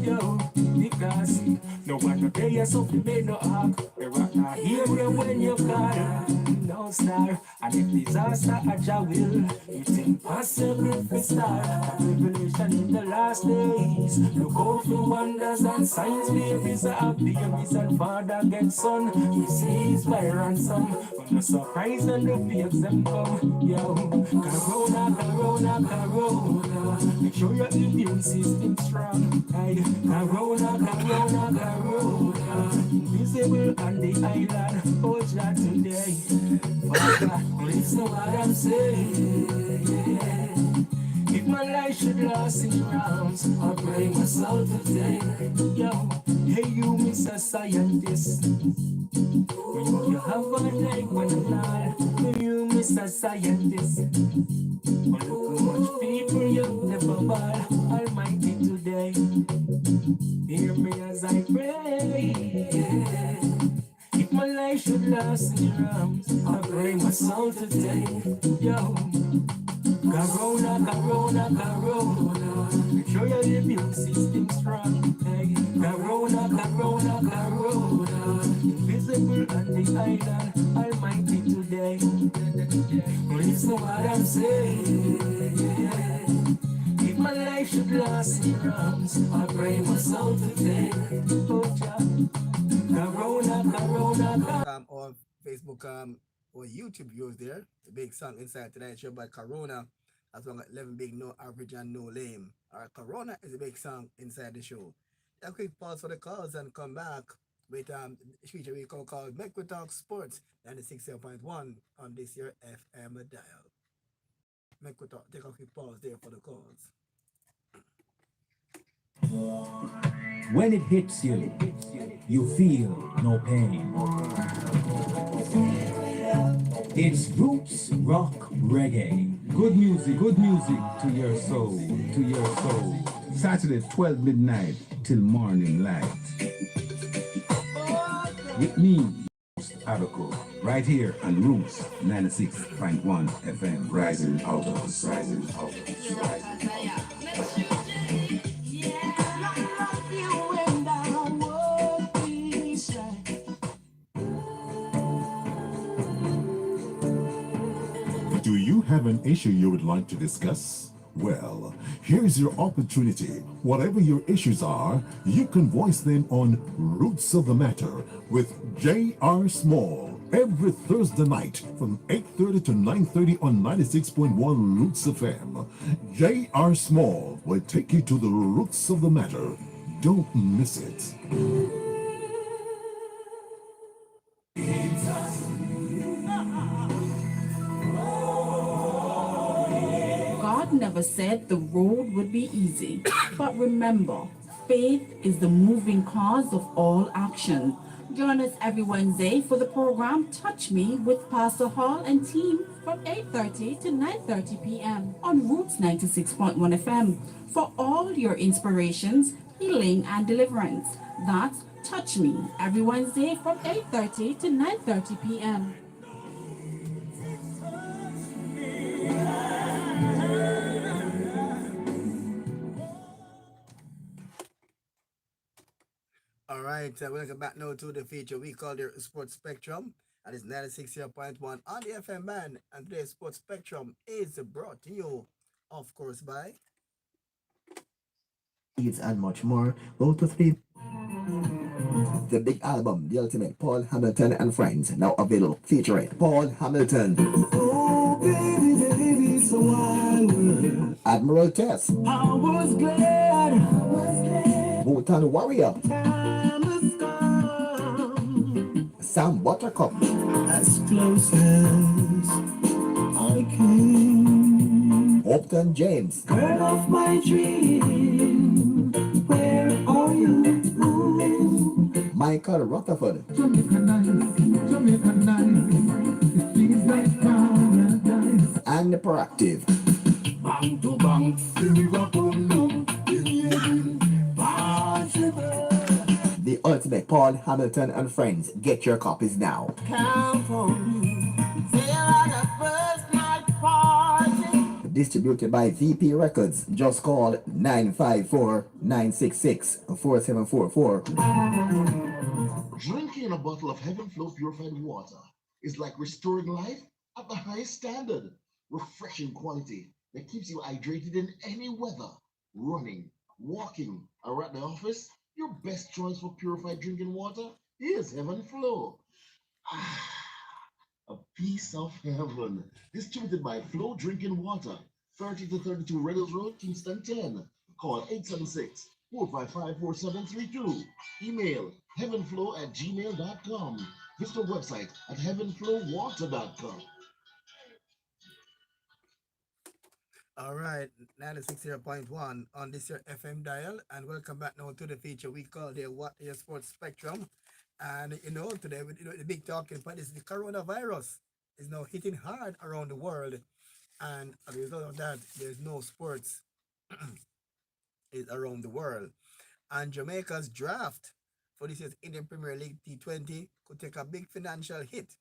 Speaker 7: Yo, because no one no day you're something made no arc. The rock not here when you call. No star, and if disaster at your will, it's impossible to start. A revelation in the last days. Look out for wonders and signs. Babies are babies and father get son. He sees by ransom. But no surprise and the fakes them come. Yo, corona, corona, corona. Make sure your immune system strong. Hey, corona, corona, corona. Invisible on the island. Oh, Jah today. Father, listen what I'm saying. If my life should last in your arms, I'll break my soul today. Yo, hey you, Mr. Scientist. When you have a like one and all, hey you, Mr. Scientist. But look how much people you've never bought. Almighty today, hear me as I pray. If my life should last in your arms, I'll break my soul today. Yo, corona, corona, corona. Make sure your immune system strong. Hey, corona, corona, corona. Invisible on the island, almighty today. Listen what I'm saying. If my life should last in your arms, I'll break my soul today. Oh, Jah. Corona, corona,
Speaker 5: Or Facebook or YouTube viewers there. The big song inside tonight's show by Corona, as long as 11 big, no average and no lame. Alright, Corona is a big song inside the show. A quick pause for the calls and come back with feature we called Make We Talk Sports 96.1 on this year FM dial. Make We Talk, take a quick pause there for the calls.
Speaker 12: When it hits you, you feel no pain. It's roots rock reggae. Good music to your soul, to your soul.
Speaker 13: Saturday 12 midnight till morning light. With me, Abaco, right here on Roots 96.1 FM, rising out of us, rising out of us, rising out of us.
Speaker 14: Do you have an issue you would like to discuss? Well, here's your opportunity. Whatever your issues are, you can voice them on Roots of the Matter with J.R. Small every Thursday night from 8:30 to 9:30 on 96.1 Roots FM. J.R. Small will take you to the roots of the matter. Don't miss it.
Speaker 10: God never said the road would be easy. But remember, faith is the moving cause of all action. Join us every Wednesday for the program Touch Me with Pastor Hall and team from 8:30 to 9:30 p.m. on Roots 96.1 FM for all your inspirations, healing, and deliverance. That's Touch Me every Wednesday from 8:30 to 9:30 p.m.
Speaker 5: All right, welcome back now to the feature we call the Sports Spectrum. And it's 96.1 on the FM band. And today's Sports Spectrum is brought to you, of course, by
Speaker 15: Beats and much more. Go to 3. The big album, The Ultimate, Paul Hamilton and Friends, now available, featuring Paul Hamilton.
Speaker 7: Baby, baby, it's a wild world.
Speaker 15: Admiral Tess,
Speaker 7: I was glad.
Speaker 15: Bhutan Warrior,
Speaker 7: Time has come.
Speaker 15: Sam Buttercup,
Speaker 7: As close as I can.
Speaker 15: Upton James,
Speaker 7: Girl of my dream, where are you?
Speaker 15: Michael Rutherford,
Speaker 12: Jamaica nice, Jamaica nice. It feels like paradise.
Speaker 15: and the Proactive.
Speaker 7: Bang to bang, we rock on down, possible.
Speaker 15: The Ultimate Paul Hamilton and Friends. Get your copies now.
Speaker 7: Count on me. Say on the first night party.
Speaker 15: Distributed by VP Records. Just call 954-966-4744.
Speaker 16: Drinking a bottle of Heaven Flow purified water is like restoring life at the highest standard. Refreshing quality that keeps you hydrated in any weather. Running, walking, or at the office, your best choice for purified drinking water is Heaven Flow. A piece of heaven. Distributed by Flow Drinking Water, 30 to 32 Reynolds Road, Kingston 10. Call 876-455-4732. Email heavenflow@gmail.com. Visit our website at heavenflowwater.com.
Speaker 5: All right, 96.1 on this your FM dial, and welcome back now to the feature we call the What Your Sports Spectrum. And today the big talking point is the coronavirus is now hitting hard around the world, and as a result of that, there's no sports is around the world. And Jamaica's draft for this year's Indian Premier League T20 could take a big financial hit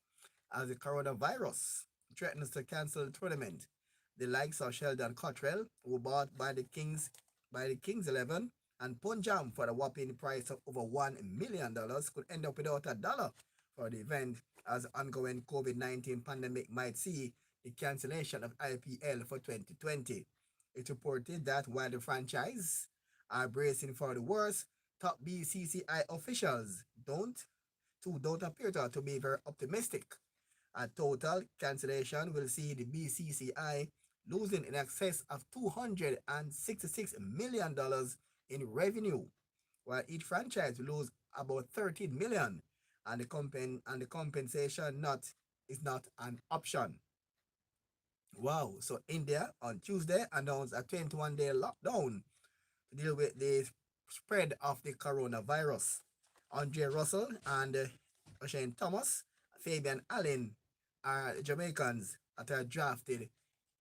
Speaker 5: as the coronavirus threatens to cancel the tournament. The likes of Sheldon Cottrell, who bought by the Kings 11 and Punjab for a whopping price of over $1 million, could end up without a dollar for the event, as ongoing COVID-19 pandemic might see the cancellation of IPL for 2020. It's reported that while the franchise are bracing for the worst, top BCCI officials don't appear to be very optimistic. A total cancellation will see the BCCI losing in excess of $266 million in revenue, while each franchise will lose about 13 million, and the compensation is not an option. Wow. So India on Tuesday announced a 21-day lockdown to deal with the spread of the coronavirus. Andre Russell and Shane Thomas, Fabian Allen are Jamaicans that are drafted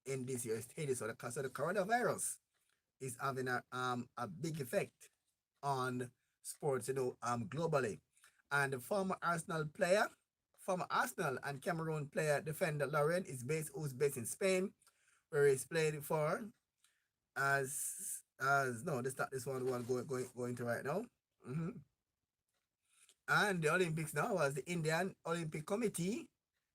Speaker 5: in this year's status. So the coronavirus is having a big effect on sports, globally. And the former Arsenal and Cameroon player defender Lauren who's based in Spain, where he's played for as no, this not this one going to right now. hmm And the Olympics now, was the Indian Olympic Committee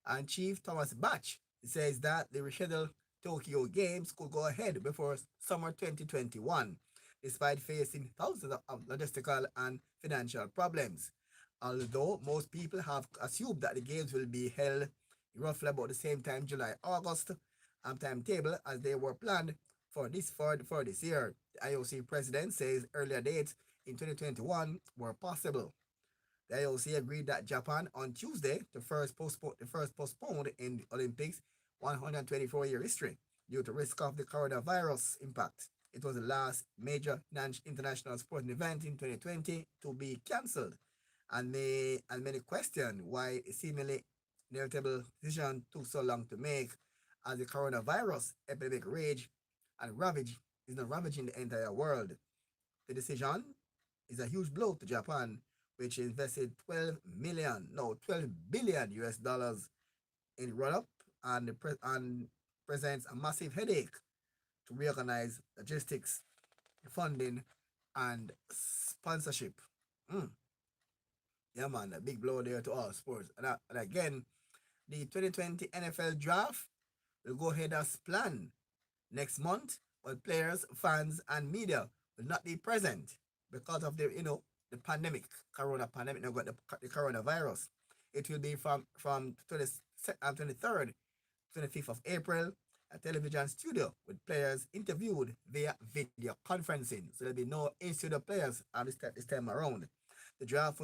Speaker 5: and Chief Thomas Bach says that the rescheduled Tokyo Games could go ahead before summer 2021, despite facing thousands of logistical and financial problems. Although most people have assumed that the games will be held roughly about the same time, July, August, timetable as they were planned for this year. The IOC president says earlier dates in 2021 were possible. The IOC agreed that Japan on Tuesday the first postponed in the Olympics 124-year history due to risk of the coronavirus impact. It was the last major international sporting event in 2020 to be cancelled, and many question why a seemingly inevitable decision took so long to make, as the coronavirus epidemic rage and is now ravaging the entire world. The decision is a huge blow to Japan, which invested 12 billion US dollars in run-up, and presents a massive headache to reorganize logistics, funding, and sponsorship. Mm. Yeah, man, a big blow there to all sports. And again, the 2020 NFL draft will go ahead as planned next month, but players, fans, and media will not be present because of the pandemic, corona pandemic. Now got the coronavirus. It will be from 23rd 25th of April, a television studio with players interviewed via video conferencing. So there'll be no in-studio players at this time around. The draft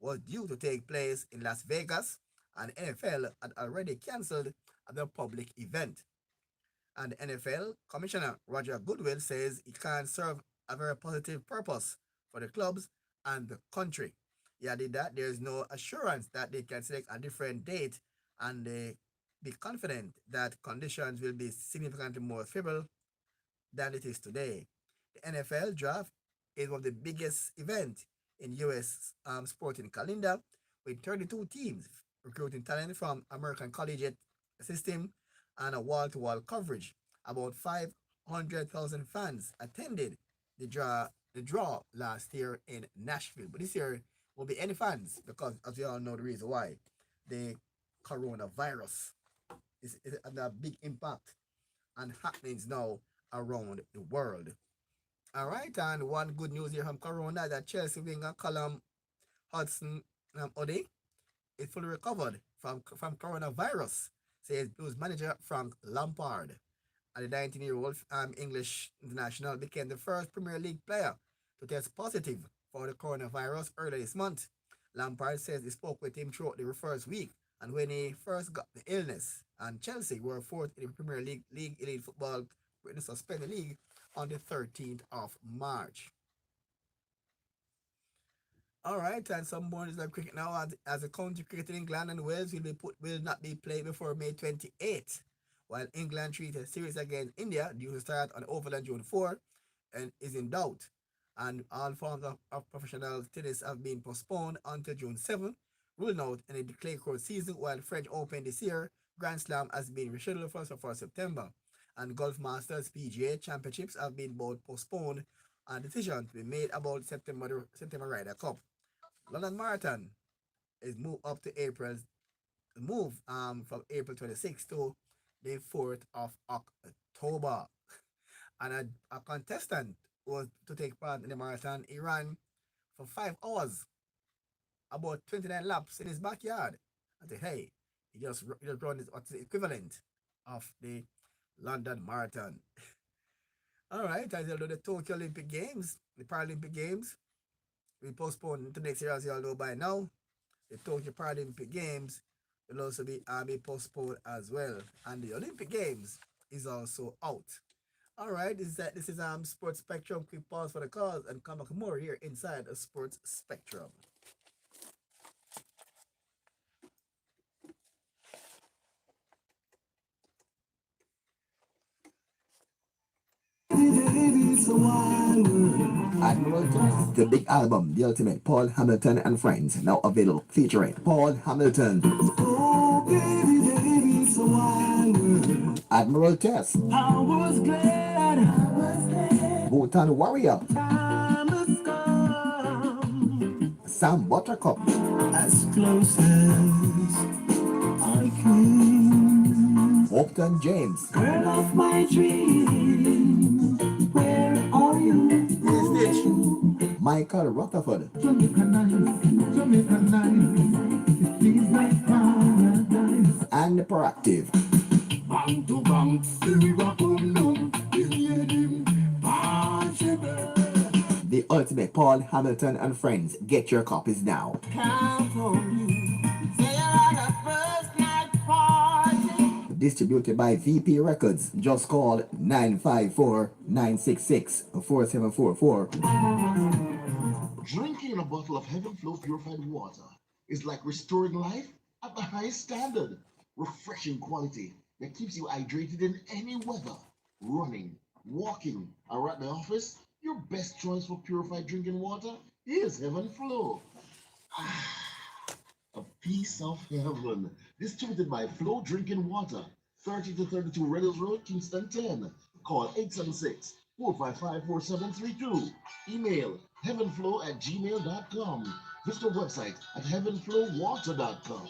Speaker 5: was due to take place in Las Vegas, and NFL had already cancelled the public event. And the NFL Commissioner Roger Goodwill says it can serve a very positive purpose for the clubs and the country. He added that there is no assurance that they can select a different date, and they be confident that conditions will be significantly more favorable than it is today. The NFL draft is one of the biggest events in U.S. Sporting calendar, with 32 teams recruiting talent from American collegiate system and a wall-to-wall coverage. About 500,000 fans attended the draw last year in Nashville, but this year won't be any fans because, as we all know, the reason why the coronavirus is having a big impact and happenings now around the world. All right, and one good news here from Corona that Chelsea winger Callum Hudson Odoi is fully recovered from coronavirus, says Blues manager Frank Lampard. And the 19-year-old English international became the first Premier League player to test positive for the coronavirus earlier this month. Lampard says he spoke with him throughout the first week and when he first got the illness. And Chelsea were fourth in the Premier League Elite Football, with the suspended league on the 13th of March. All right, and some more of cricket now. As a county cricket in England and Wales will not be played before May 28th, while England treated a series against India due to start on Overland June 4 and is in doubt. And all forms of professional tennis have been postponed until June 7, ruling out in the clay court season, while French Open this year, Grand Slam has been rescheduled for September. And Golf Masters PGA Championships have been both postponed and decision to be made about September Ryder Cup. London Marathon is moved up to from April 26th to the 4th of October. And a contestant was to take part in the marathon. He ran for 5 hours, about 29 laps in his backyard. I said, hey, he just run what's the equivalent of the London Marathon. All right, as you know, the Tokyo Olympic Games, the Paralympic Games, we postponed to next year, as you all know by now. The Tokyo Paralympic Games will also be postponed as well, and the Olympic Games is also out. All right, this is Sports Spectrum. Quick pause for the cause and come back more here inside a Sports Spectrum.
Speaker 15: Admiral Test, the big album, The Ultimate, Paul Hamilton and Friends, now available, featuring Paul Hamilton. Oh, baby, so wild. Admiral Test. I was glad. Bhutan Warrior. Sam Buttercup. As close as I can. Upton James. Girl of my dream, where are you? Michael Rutherford. Jamaica nice, it feels like paradise. And Proactive. Bang to bang, we rock on The Ultimate, Paul Hamilton and Friends. Get your copies now. Distributed by VP Records. Just call 954-966-4744.
Speaker 16: Drinking a bottle of Heaven Flow purified water is like restoring life at the highest standard. Refreshing quality that keeps you hydrated in any weather. Running, walking, or at the office, your best choice for purified drinking water is Heaven Flow. A piece of heaven. Distributed by Flow Drinking Water, 30 to 32 Red Hills Road, Kingston 10. Call 876-455-4732. Email heavenflow@gmail.com. Visit our website at heavenflowwater.com.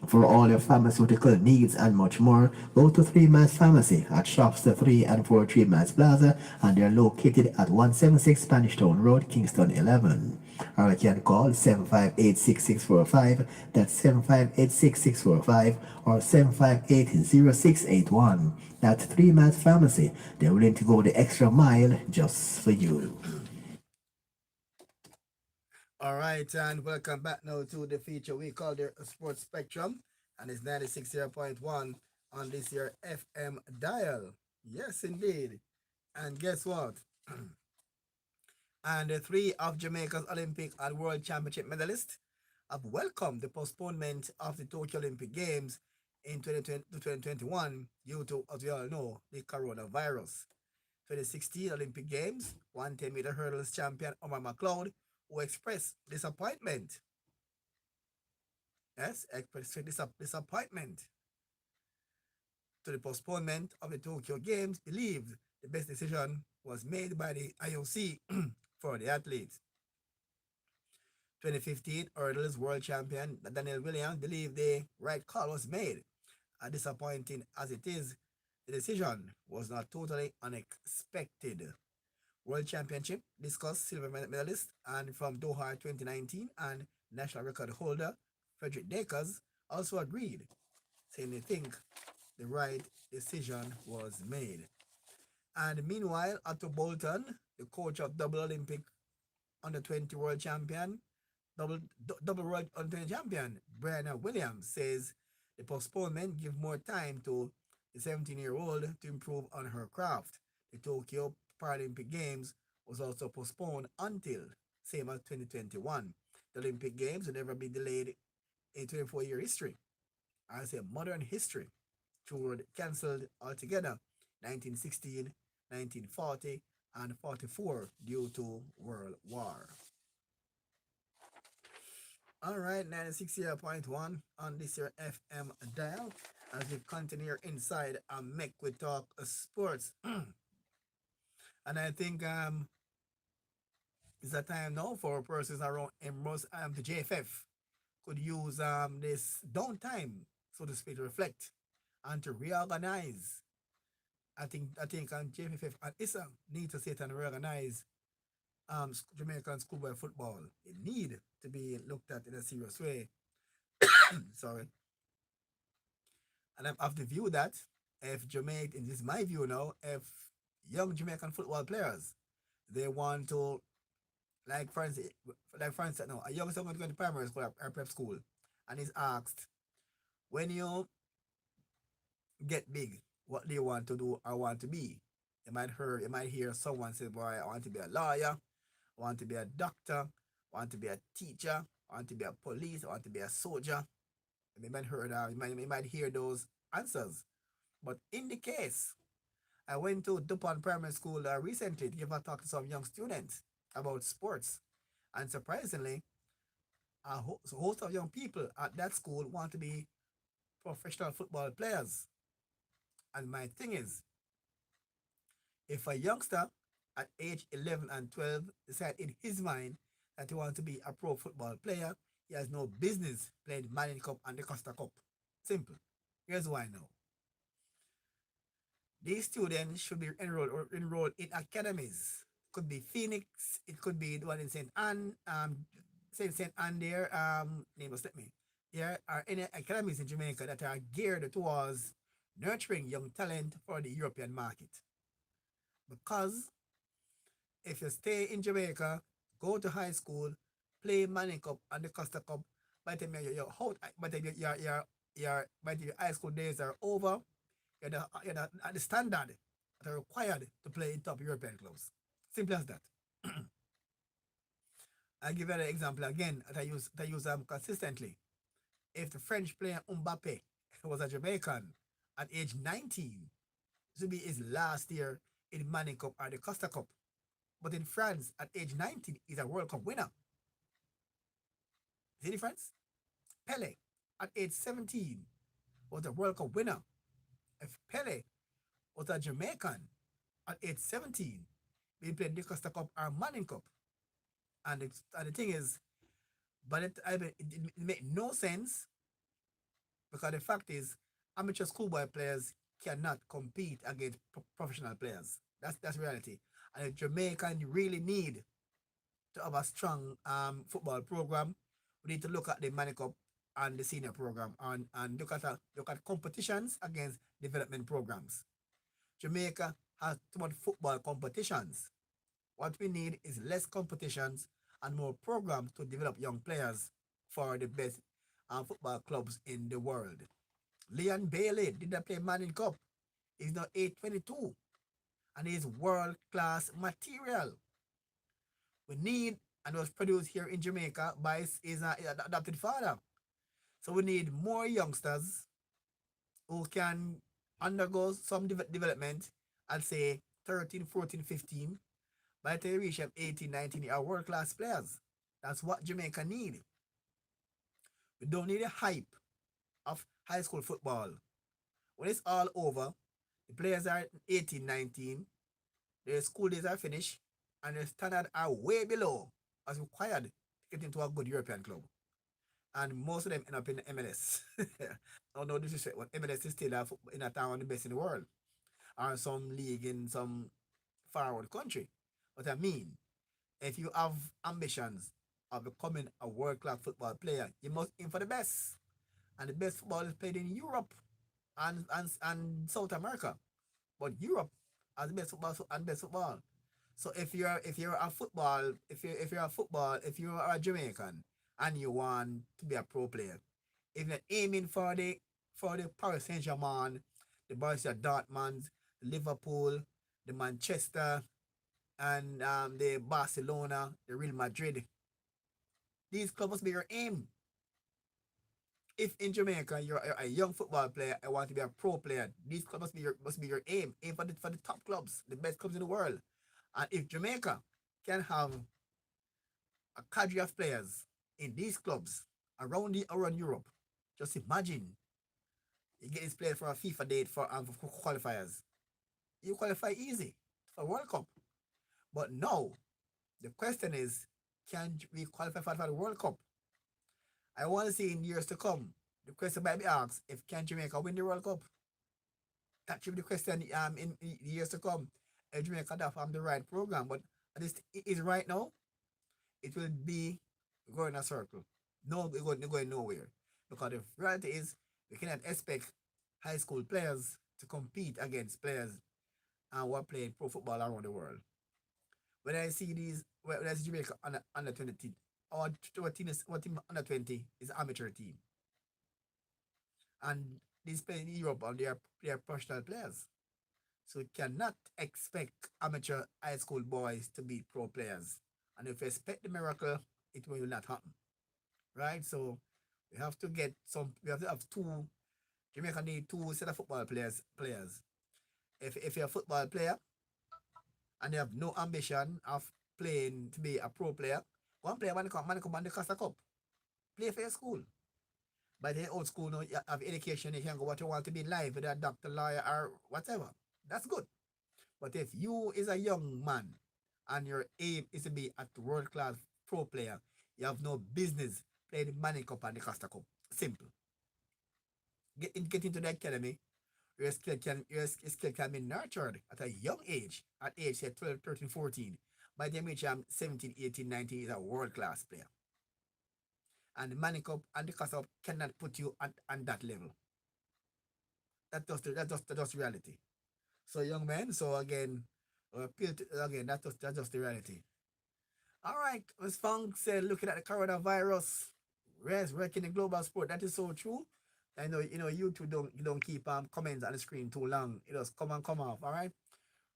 Speaker 15: For all your pharmaceutical needs and much more, go to 3 Miles Pharmacy at Shops the 3 and 4 3 Miles Plaza, and they're located at 176 Spanish Town Road, Kingston 11. Or you can call 758-6645, that's 758-6645, or 758-0681. That's 3 Miles Pharmacy. They're willing to go the extra mile just for you.
Speaker 5: All right, and welcome back now to the feature we call the Sports Spectrum, and it's 96.1 on this year FM dial. Yes, indeed. And guess what? And the three of Jamaica's Olympic and World Championship medalists have welcomed the postponement of the Tokyo Olympic Games in 2020 to 2021 due to, as we all know, the coronavirus. 2016 Olympic Games, 110-meter hurdles champion Omar McLeod, who expressed disappointment. Yes, expressed disappointment to the postponement of the Tokyo Games, believed the best decision was made by the IOC for the athletes. 2015 hurdles world champion Daniel Williams believed the right call was made. As disappointing as it is, the decision was not totally unexpected. World Championship discussed silver medalist and from Doha 2019 and national record holder Frederick Dakers also agreed, saying they think the right decision was made. And meanwhile, Otto Bolton, the coach of double Olympic under 20 world champion, double world under 20 champion, Brianna Williams, says the postponement give more time to the 17-year-old to improve on her craft. The Tokyo Paralympic Games was also postponed until same as 2021. The Olympic Games will never be delayed in 24-year history. I say modern history. Toured cancelled altogether 1916, 1940, and 44 due to World War. All right, 96.1 on this year FM dial as we continue inside and make we talk sports. And I think it's a time now for persons around Emerald the JFF could use this downtime, so to speak, to reflect and to reorganize. I think JFF and ISA need to sit and reorganize Jamaican schoolboy football. It need to be looked at in a serious way. Sorry. And I'm of the view that if Jamaica, and this is my view now, if young Jamaican football players, they want to, like for instance, no, a youngster going to go to primary school or prep school, and is asked, when you get big, what do you want to do or want to be? You might hear someone say, boy, I want to be a lawyer, I want to be a doctor, I want to be a teacher, I want to be a police, I want to be a soldier. You might hear those answers. But in the case, I went to DuPont Primary School recently to give a talk to some young students about sports. And surprisingly, a host of young people at that school want to be professional football players. And my thing is, if a youngster at age 11 and 12 decide in his mind that he wants to be a pro football player, he has no business playing Manning Cup and the Costa Cup. Simple. Here's why now. These students should be enrolled in academies. Could be Phoenix, it could be the one in St. Anne, St. Anne there, name was let me. There are any academies in Jamaica that are geared towards nurturing young talent for the European market. Because if you stay in Jamaica, go to high school, play Manning Cup and the Costa Cup, by the time by the time by the time your high school days are over, you're at the standard that are required to play in top European clubs. Simple as that. I'll give you an example again that I use consistently. If the French player Mbappe was a Jamaican at age 19, this would be his last year in Manning Cup or the Costa Cup. But in France, at age 19, he's a World Cup winner. See the difference? Pele, at age 17, was a World Cup winner. If Pele was a Jamaican at age 17, he played the Costa Cup or Manning Cup. And the thing is, but it made no sense Because the fact is, amateur schoolboy players cannot compete against professional players. That's reality. And if Jamaica really need to have a strong football program, we need to look at the Manny Cup and the senior program and look at competitions against development programs. Jamaica has too much football competitions. What we need is less competitions and more programs to develop young players for the best football clubs in the world. Leon Bailey did not play Manning Cup. He's now 822 and he's world class material. We need, and was produced here in Jamaica by his adopted father. So we need more youngsters who can undergo some development at say 13, 14, 15. By the time they reach 18, 19, they are world class players. That's what Jamaica need. We don't need a hype of high school football. When it's all over, the players are 18, 19, their school days are finished, and their standards are way below as required to get into a good European club. And most of them end up in the MLS. Oh, no disrespect, but MLS is still in a town the best in the world, or some league in some far-out country. But I mean, if you have ambitions of becoming a world-class football player, you must aim for the best. And the best football is played in Europe and South America. But Europe has the best football and best football. So if you're a football if you're a Jamaican and you want to be a pro player, if you're aiming for the Paris Saint Germain, the Borussia Dortmund, Liverpool, the Manchester, and the Barcelona, the Real Madrid, these clubs must be your aim. If in Jamaica you're a young football player, I want to be a pro player, these clubs must be your aim. Aim for the top clubs, the best clubs in the world. And if Jamaica can have a cadre of players in these clubs around Europe, just imagine you get this player for a FIFA date for qualifiers. You qualify easy for World Cup. But now the question is, can we qualify for the World Cup? I want to see in years to come. The question might be asked, if can Jamaica win the World Cup? That should be the question in years to come. If Jamaica does have the right program, but this is right now, it will be going in a circle. No, we're going nowhere. Because the reality is, we cannot expect high school players to compete against players who are playing pro football around the world. When I see when I see Jamaica under 20, or what team under 20 is an amateur team. And these playing in Europe and they are professional players. So we cannot expect amateur high school boys to be pro players. And if we expect the miracle, it will not happen. Right? So we have to have Jamaica need two set of football players. If you're a football player and you have no ambition of playing to be a pro player, go and play Manacom and the Costa Cup. Play for your school. By the old school, you have education, you can go what you want to be in life, whether a doctor, lawyer, or whatever. That's good. But if you is a young man and your aim is to be a world class pro player, you have no business playing the Manning Cup and the Costa Cup. Simple. Get into the academy. Your skill can be nurtured at a young age, at age say 12, 13, 14. By the age I'm 17, 18, 19, is a world class player. And the Manning Cup and the Costa Cup cannot put you on that level. That's reality. So young men, so again, that's just the reality. All right, Ms. Funk said, looking at the coronavirus, wrecking the global sport. That is so true. I know, you two don't keep comments on the screen too long. It just come and come off. All right.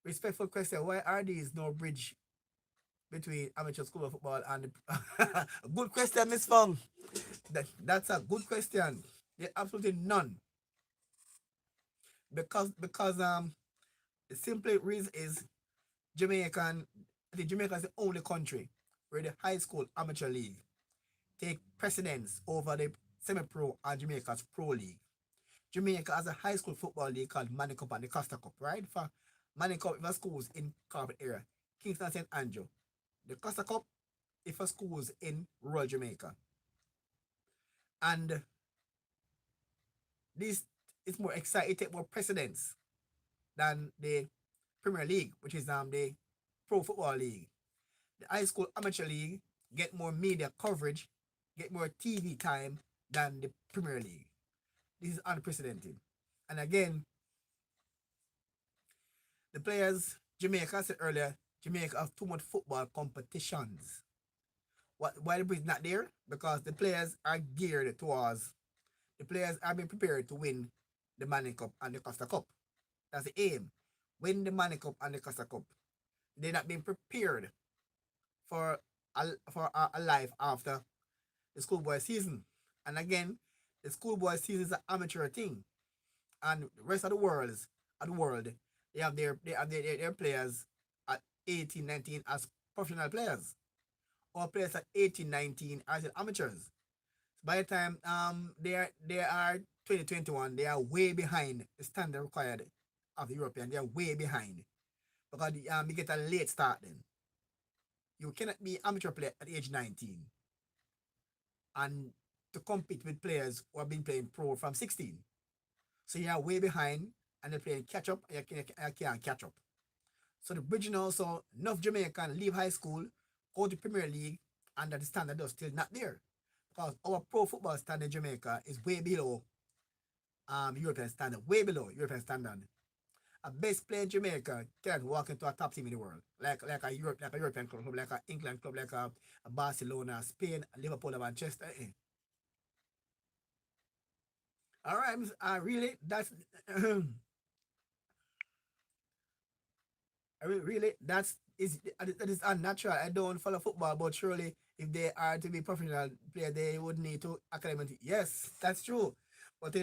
Speaker 5: Respectful question: why are these no bridge between amateur school football and the good question, Miss Fong? That's a good question. There's absolutely none. Because the simple reason is Jamaican. I think Jamaica is the only country where the high school amateur league take precedence over the semi-pro and Jamaica's pro league. Jamaica has a high school football league called Manning Cup and the Costa Cup, right? For Manning Cup, for schools in Carpet area, Kingston St. Andrew. The Costa Cup is for schools in rural Jamaica. And this is more exciting, it take more precedence than the Premier League, which is the Pro Football League. The high school amateur league get more media coverage, get more TV time than the Premier League. This is unprecedented. And again, the players, Jamaica, I said earlier, Jamaica have too much football competitions. Why the Brits not there? Because the players are geared towards, the players have been prepared to win the Manning Cup and the Costa Cup. That's the aim. Win the Manning Cup and the Costa Cup. They're not being prepared for a life after the schoolboy season. And again, the schoolboy season is an amateur thing. And the rest of the world, they have their players at 18, 19 as professional players. Or players at 18, 19 as amateurs. By the time they are 2021, they are way behind the standard required of the European. They are way behind. Because you get a late start then. You cannot be amateur player at age 19 and to compete with players who have been playing pro from 16. So you are way behind and they're playing catch up and you can't catch up. So the bridging also, enough Jamaican leave high school, go to Premier League, and the standard is still not there. Because our pro football standard in Jamaica is way below European standard, way below European standard. A best player in Jamaica can walk into a top team in the world, like a European club, like a England club, like a Barcelona, Spain, Liverpool, Manchester. All right, really, that's I mean, really, that is unnatural. I don't follow football, but surely if they are to be professional player, they would need to academic. Yes, that's true. But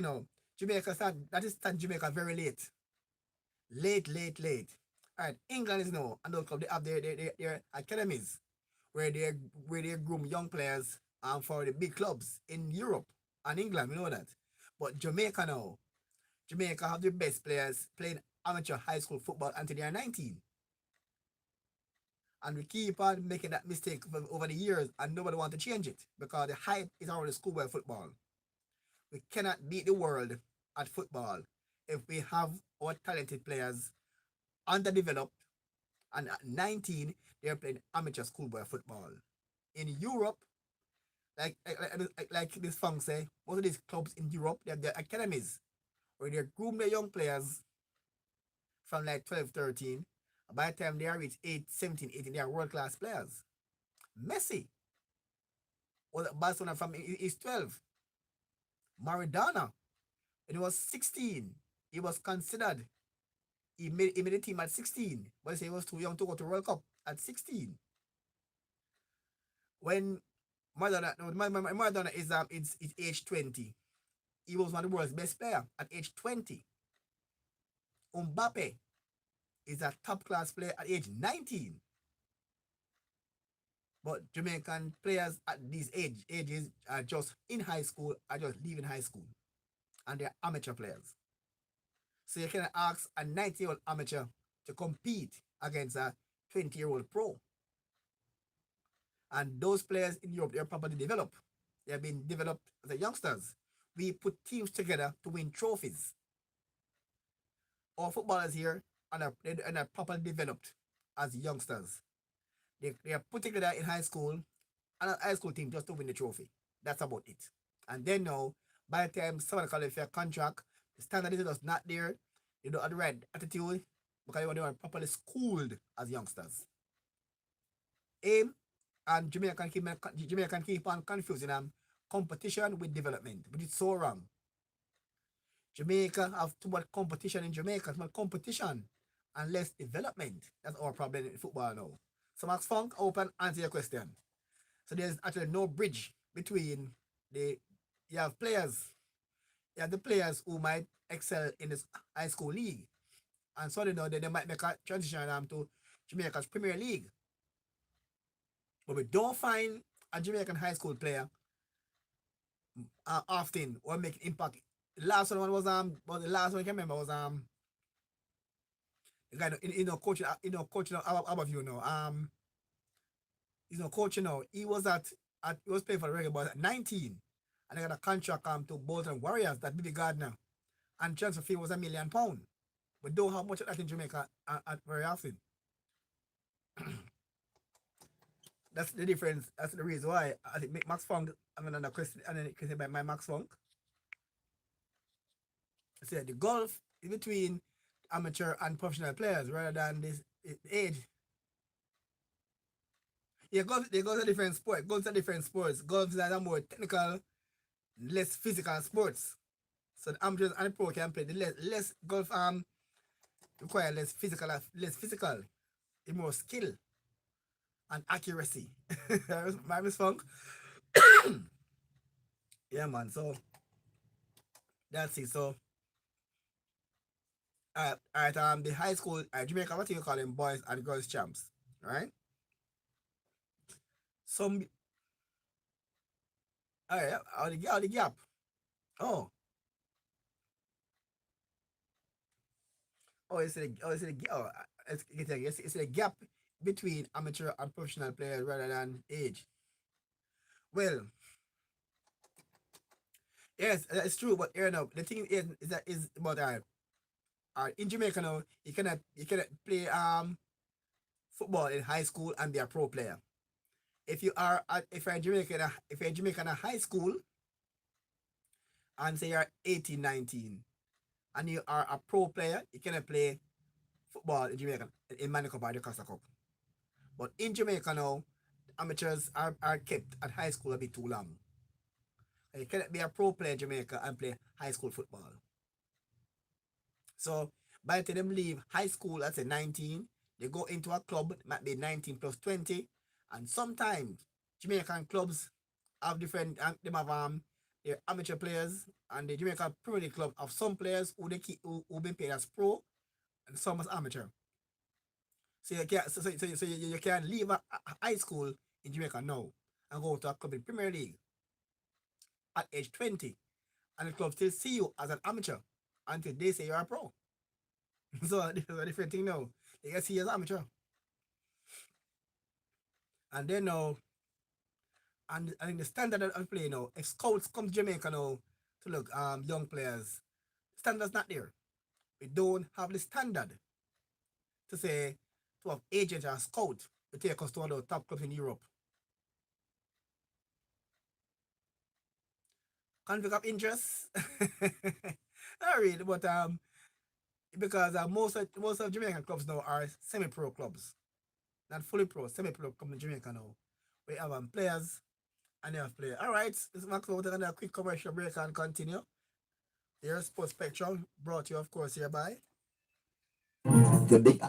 Speaker 5: Jamaica stand Jamaica very late. Late. All right, England is now another club. They have their academies where they groom young players for the big clubs in Europe and England. We know that. But Jamaica now, Jamaica have the best players playing amateur high school football until they are 19. And we keep on making that mistake over the years and nobody want to change it because the hype is already schoolboy football. We cannot beat the world at football if we have our talented players underdeveloped and at 19 they're playing amateur schoolboy football. In Europe, like this funk say, most of these clubs in Europe, they have their academies where they groom their young players from like 12, 13. By the time they are reach 8, 17, 18, they are world-class players. Messi was at Barcelona from his 12. Maradona, when he was 16, he was considered. He made a team at 16, but he said he was too young to go to World Cup at 16. When Maradona is it's age 20, he was one of the world's best player at age 20. Mbappe is a top class player at age 19. But Jamaican players at these ages are just in high school, are just leaving high school. And they're amateur players. So you can ask a 90-year-old amateur to compete against a 20-year-old pro. And those players in Europe, they're properly developed. They have been developed as the youngsters. We put teams together to win trophies. Our footballers here are properly developed as youngsters. They are put together in high school and a high school team just to win the trophy. That's about it. And then now, by the time someone calls for a contract, the standard is just not there. They don't have the right attitude because they were properly schooled as youngsters. Aim and Jamaica can keep on confusing them competition with development, but it's so wrong. Jamaica have too much competition in Jamaica, too much competition and less development. That's our problem in football now. So Max Funk, open answer your question. So there's actually no bridge between you have the players who might excel in this high school league. And so they might make a transition to Jamaica's Premier League. But we don't find a Jamaican high school player often or make impact. The last one was the last one I can remember was the guy coaching above you now. He's not coaching now. He was he was playing for the Reggae Boys at 19 and they got a contract to Bolton Warriors, that Billy Gardner. and transfer fee was £1 million. We don't have much of that in Jamaica very often. That's the difference. That's the reason why I think Max Funk. I'm another question, and then question by my Max Funk. I said the golf is between amateur and professional players rather than this age. Yeah, golf. They go to different sport. Golf's a different sports. Golf is a more technical, less physical sports. So the amateurs and the pro can play the less golf require less physical, more skill and accuracy. My Miss Funk. Yeah, man. So that's it. So at the high school Jamaica, what do you call them, boys and girls champs, right? Some all right, all the gap. Oh, it's the gap between amateur and professional players rather than age. Well, yes, that's true, but you know the thing is that is about in Jamaica now you cannot play football in high school and be a pro player. If you're Jamaican if you're Jamaican at high school and say you're 18, 19, and you are a pro player, you cannot play football in Jamaica in Manny Cup or the Costa Cup. But in Jamaica now, amateurs are kept at high school a bit too long. You cannot be a pro player in Jamaica and play high school football. So by the time them leave high school at say 19, they go into a club, might be 19 plus 20, and sometimes Jamaican clubs have different, them have their amateur players, and the Jamaican Premier League club have some players who they keep who been paid as pro and some as amateur. So you can you can leave a high school in Jamaica now and go to a club in Premier League at age 20, and the club still see you as an amateur until they say you're a pro. So this is a different thing now. They can see you as amateur. And then now, and the standard of play now, if scouts come to Jamaica now to look young players, standard's not there. We don't have the standard to say to have agents or scout to take us to one of the top clubs in Europe. Conflict of interest? Not really, but because most of Jamaican clubs now are semi-pro clubs, not fully pro, semi-pro come in Jamaica now. We have players and they have players. All right, this is Max. We'll take a quick commercial break and continue. Your Sports Spectrum brought you, of course, here by
Speaker 15: The big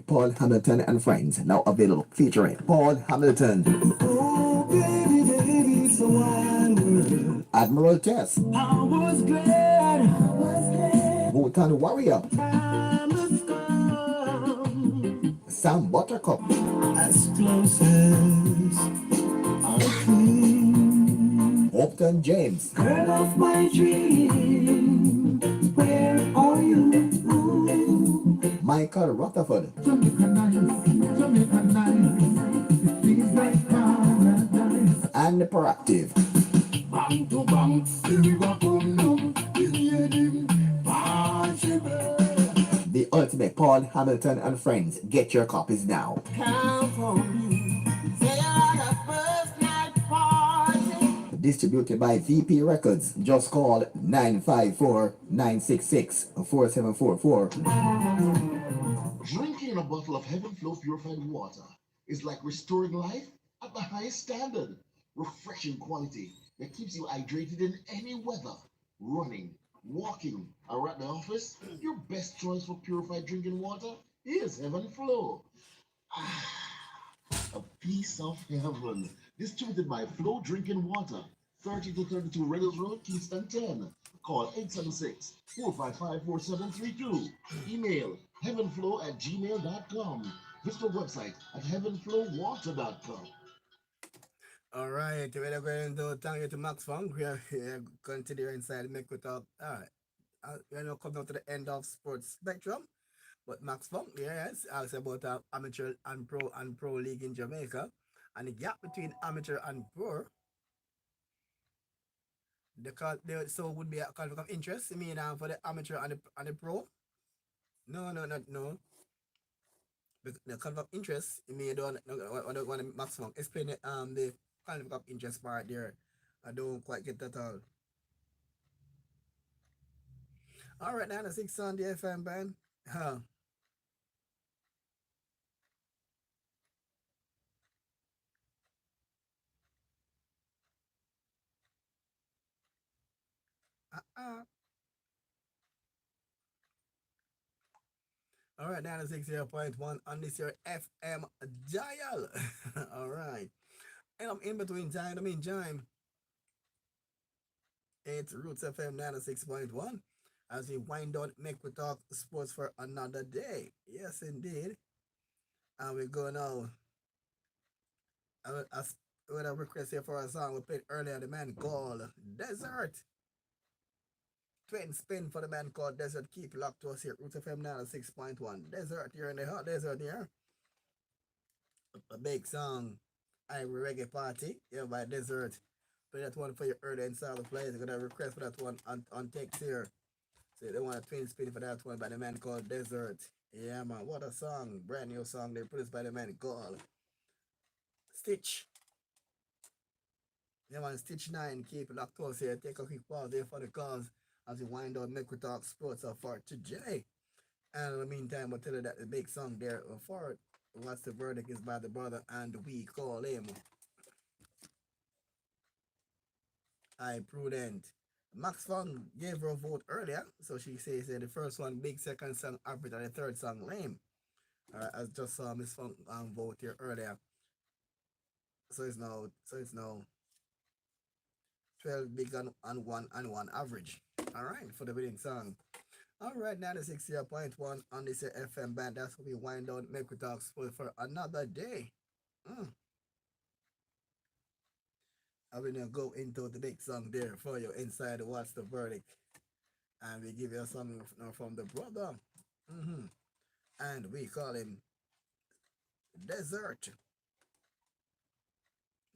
Speaker 15: Paul Hamilton and Friends, now available, featuring Paul Hamilton. Oh, baby, baby, so wild. Admiral Tess. I was glad. Bhutan Warrior. Sam Buttercup. As close as I can. Upton James. Girl of my dream, where are you? Michael Rutherford. Jamaica nice, it feels like paradise. And Proactive. Bang to bang, here we go, boom, boom, the ultimate Paul Hamilton and Friends. Get your copies now. Count on me. Say on a first night party. Distributed by VP Records. Just call 954-966-4744.
Speaker 16: Drinking a bottle of Heaven Flow purified water is like restoring life at the highest standard. Refreshing quality that keeps you hydrated in any weather. Running, walking, or at the office, your best choice for purified drinking water is Heaven Flow. A piece of heaven. Distributed by Flow Drinking Water. 30 to 32 Reynolds Road, Kingston 10. Call 876-455-4732. Email heavenflow@gmail.com. Visit our website at heavenflowwater.com.
Speaker 5: all right. We're going to thank you to Max Funk. We are here continue inside make we talk. All right. We're now coming to the end of Sports Spectrum. But Max Funk, yes, asks about amateur and pro league in Jamaica and the gap between amateur and pro. So would be a conflict of interest. I mean, for the amateur and the pro. No, no, no, no. The conflict of interest. I mean, don't want to maximum explain the conflict of interest part there. I don't quite get that all. All right, now the 6 on the FM band. Huh. Uh-uh. All right, now the 60.1 on this your FM dial. All right. And I'm in between time. I'm in time. It's Roots FM 96.1. As we wind down, make we talk sports for another day. Yes, indeed. And we go now. As with a request here for a song we played earlier, the man called Desert. Twin spin for the man called Desert. Keep locked to us here. Roots FM 96.1. Desert here in the hot desert here. A big song. I reggae party. Yeah, by Desert. Play that one for you earlier inside the place. I got a request for that one on text here. So they want a twin spin for that one by the man called Desert. Yeah, man. What a song. Brand new song. They produced by the man called Stitch. Yeah, man. Stitch 9. Keep it locked to us here. Take a quick pause there for the cause as we wind down make we talk sports for today. And in the meantime, I'll tell you that the big song there for it. What's the verdict is by the brother and we call him I Prudent. Max Fung gave her a vote earlier, so she says the first one big, second song average, and the third song lame. I just saw Miss Funk vote here earlier. So it's now 12 big and one average. All right, for the winning song. All right, 96.1 on this FM band. That's what we wind down. Make we talk sports for another day. I will now go into the big song there for you inside What's the Verdict. And we give you a song from the brother. And we call him Desert.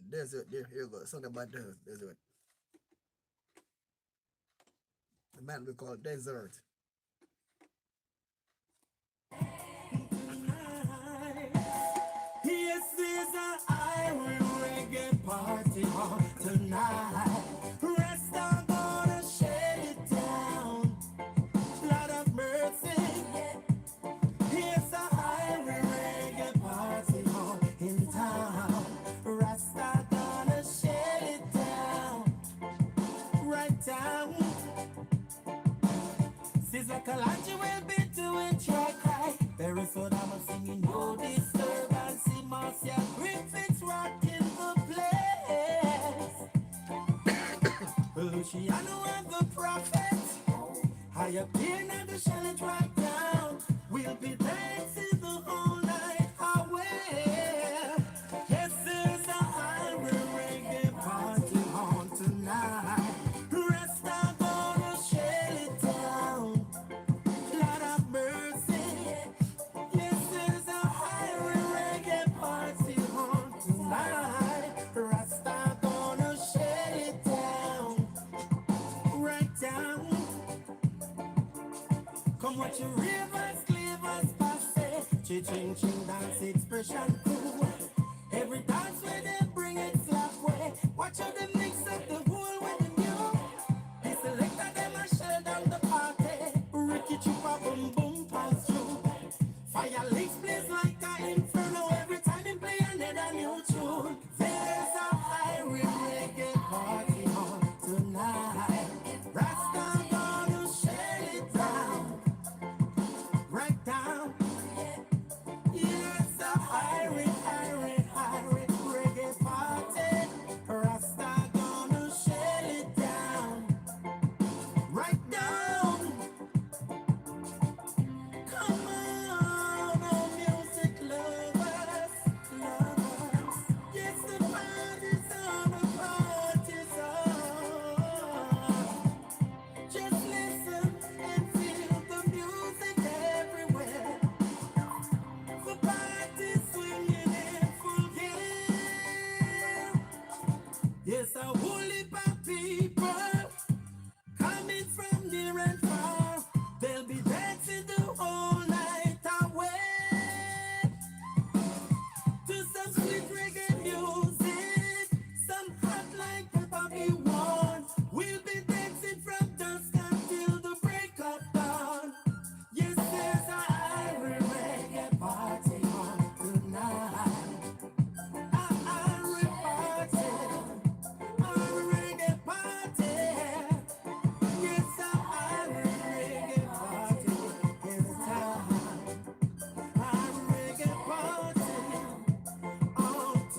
Speaker 5: Desert, there, here you go. Something about desert. The man we call Desert.
Speaker 7: Yes, there's a Irish reggae party on tonight. Rest, I'm gonna shut it down. Blood of mercy. Here's a Irish reggae party on in town. Rasta gonna shut it down. Right down. Sizzla Kalonji will be doing track high. Very soon I'm singing no disturbance. See Marcia Griffiths rocking the place. Luciano and the prophet. I appear now the challenge right down. We'll be dancing the whole night away. Yes, there's a Irish reggae party on tonight. Rest I'm gonna shut it down. Lord of mercy. Yes, there's a Irish reggae party on tonight. Rasta gonna shut it down. Right down. Come watch your rivers, cleavers, passe. Ching ching dance expression cool. Every dance where they bring it slap way. Watch how they mix up the whole with the new. They selected them and shell down the party. Ricky Chupa boom boom pass through. Fire licks blaze like an inferno every time they play another new tune. There's a Irish reggae party on tonight. Rasta gonna shut it down. Right down. Yes, a Irish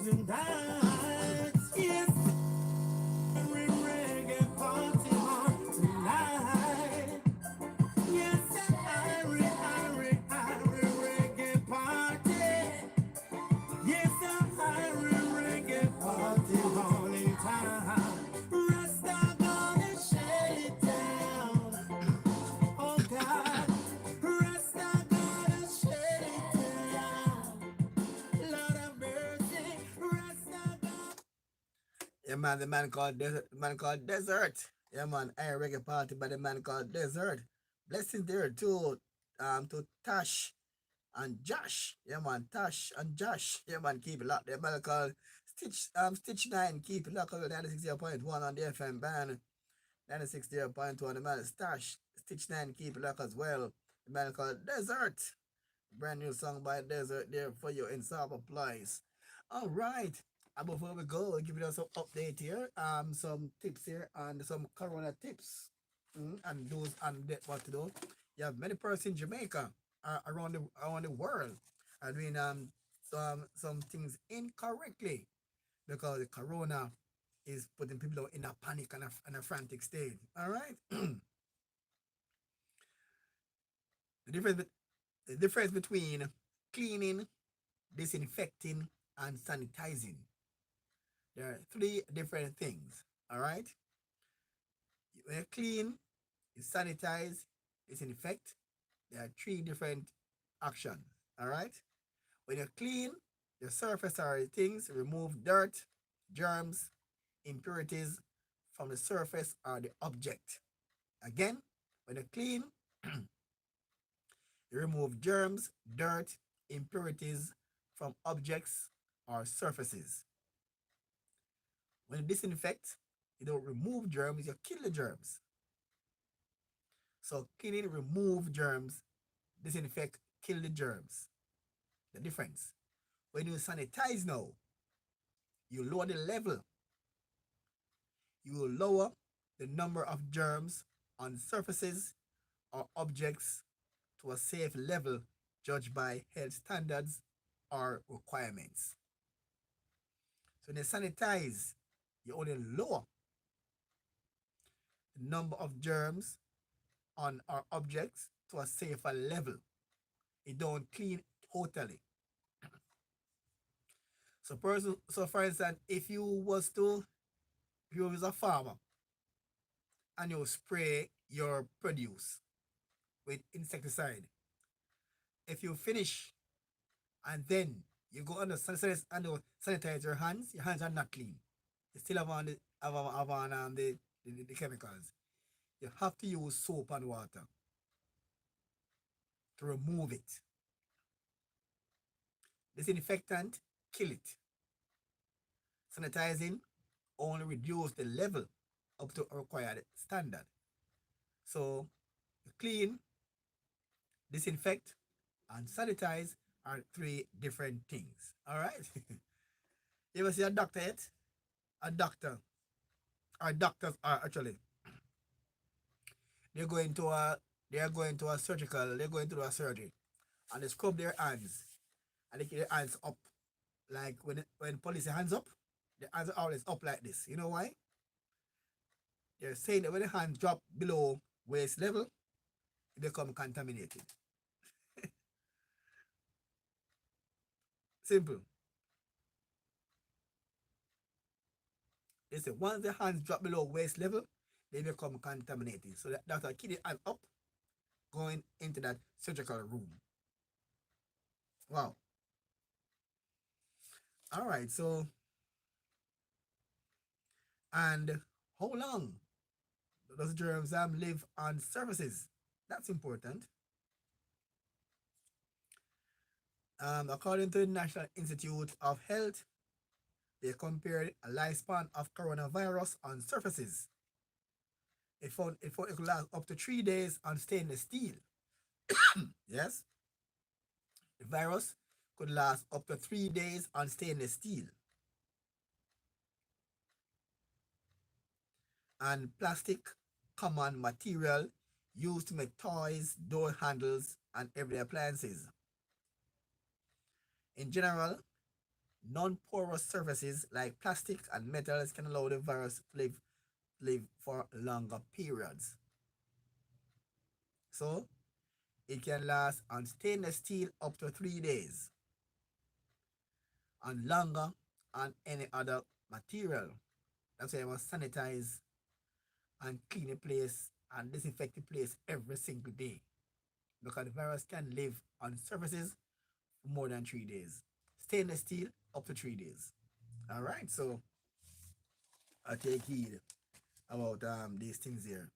Speaker 2: tonight. Yes, every reggae party on tonight. Yes, every reggae party. Yes, every reggae party on in town. Rasta gonna shut it down. Oh God, Rasta gonna shut it down. Lord have mercy, Rasta gonna. Yeah, man, the man called Desert. Yeah, man, a reggae party by the man called Desert. Blessings there to Tash and Josh. Yeah, man, Tash and Josh. Yeah, man, keep it locked. The man called Stitch 9, keep it locked on 96.1 on the FM band. 96.1 the man Stash. Stitch 9, keep it locked as well. The man called Desert. Brand new song by Desert there for you in Saba Place. All right. And before we go, I'll give you some update here. Some tips here and some Corona tips. And those and what to do. You have many persons in Jamaica around the world are doing some things incorrectly because the Corona is putting people in a panic and a frantic state. All right. the difference the difference between cleaning, disinfecting, and sanitizing. There are three different things. All right. When you clean, you sanitize, disinfect. There are three different actions. All right. When you clean, the surface or things remove dirt, germs, impurities from the surface or the object. Again, when you clean, you remove germs, dirt, impurities from objects or surfaces. When you disinfect, you don't remove germs, you kill the germs. So cleaning, remove germs, disinfect, kill the germs. The difference. When you sanitize now, you lower the level. You will lower the number of germs on surfaces or objects to a safe level judged by health standards or requirements. So when you sanitize, you only lower the number of germs on our objects to a safer level. It don't clean totally. So for instance, if you was a farmer and you spray your produce with insecticide, if you finish and then you go under sanitize your hands are not clean. You still have on the chemicals. You have to use soap and water to remove it. Disinfectant, kill it. Sanitizing only reduce the level up to a required standard. So clean, disinfect, and sanitize are three different things. All right. You ever see a doctor yet? A doctor. Our doctors are actually they're going to a they're going to do a surgery and they scrub their hands and they keep their hands up. Like when police say hands up, the hands are always up like this. You know why? They're saying that when the hands drop below waist level, it become contaminated. Simple. They say once the hands drop below waist level, they become contaminated. So that's why keep the hand up going into that surgical room. Wow. All right. So, and how long does germs live on surfaces? That's important. According to the National Institute of Health, they compared a lifespan of coronavirus on surfaces. It could last up to 3 days on stainless steel. Yes, the virus could last up to 3 days on stainless steel. And plastic, common material used to make toys, door handles, and everyday appliances. In general,
Speaker 5: Non-porous surfaces like plastic and metals can allow the virus to live for longer periods. So it can last on stainless steel up to 3 days and longer on any other material. That's why you must sanitize and clean the place and disinfect the place every single day because the virus can live on surfaces for more than 3 days. Stainless steel up to 3 days. All right, so I take heed about these things here.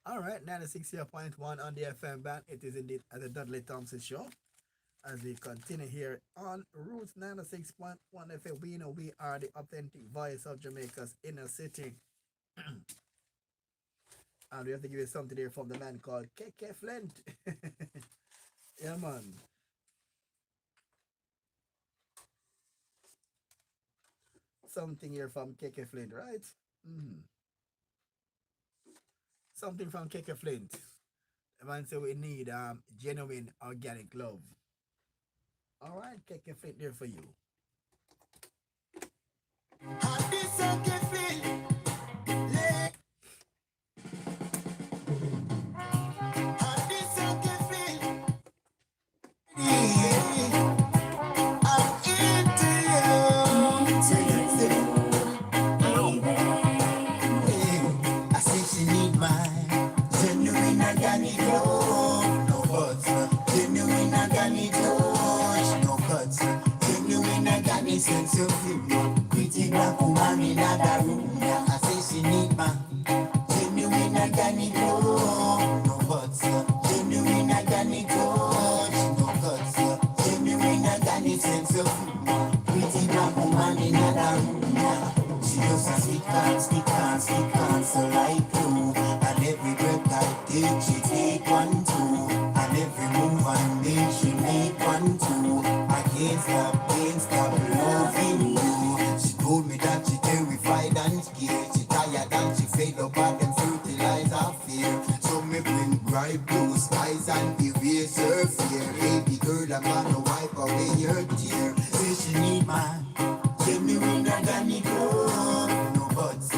Speaker 5: All right, 96.1 on the FM band. It is indeed at the Dudley Thompson Show. As we continue here on Roots 96.1 FM, we know we are the authentic voice of Jamaica's inner city. And we have to give you something there from the man called KK Flint. Yeah, man. Something here from KK Flint, right? Something from KK Flint. The man said we need genuine organic love. All right, KK Flint there for you.
Speaker 7: I say she need my genuine organic love, no buts. Genuine organic touch, no cuts. Genuine organic sense of humor. Pretty black woman in another room. I say she need my genuine organic love, no buts. Genuine organic touch, no cuts. Genuine organic sense of humor. Pretty black woman in another room. She just a stick on, so like glue. And every breath I take, she take one, two. And every move I make, she make one, two. I can't stop loving you. She told me that she terrified and scared. She tired and she fed up at them fertilizer fear. So me bring bright blue skies and erase her fear. Baby girl, I'm gonna wipe away her tear. Say she need my genuine organic love, no buts.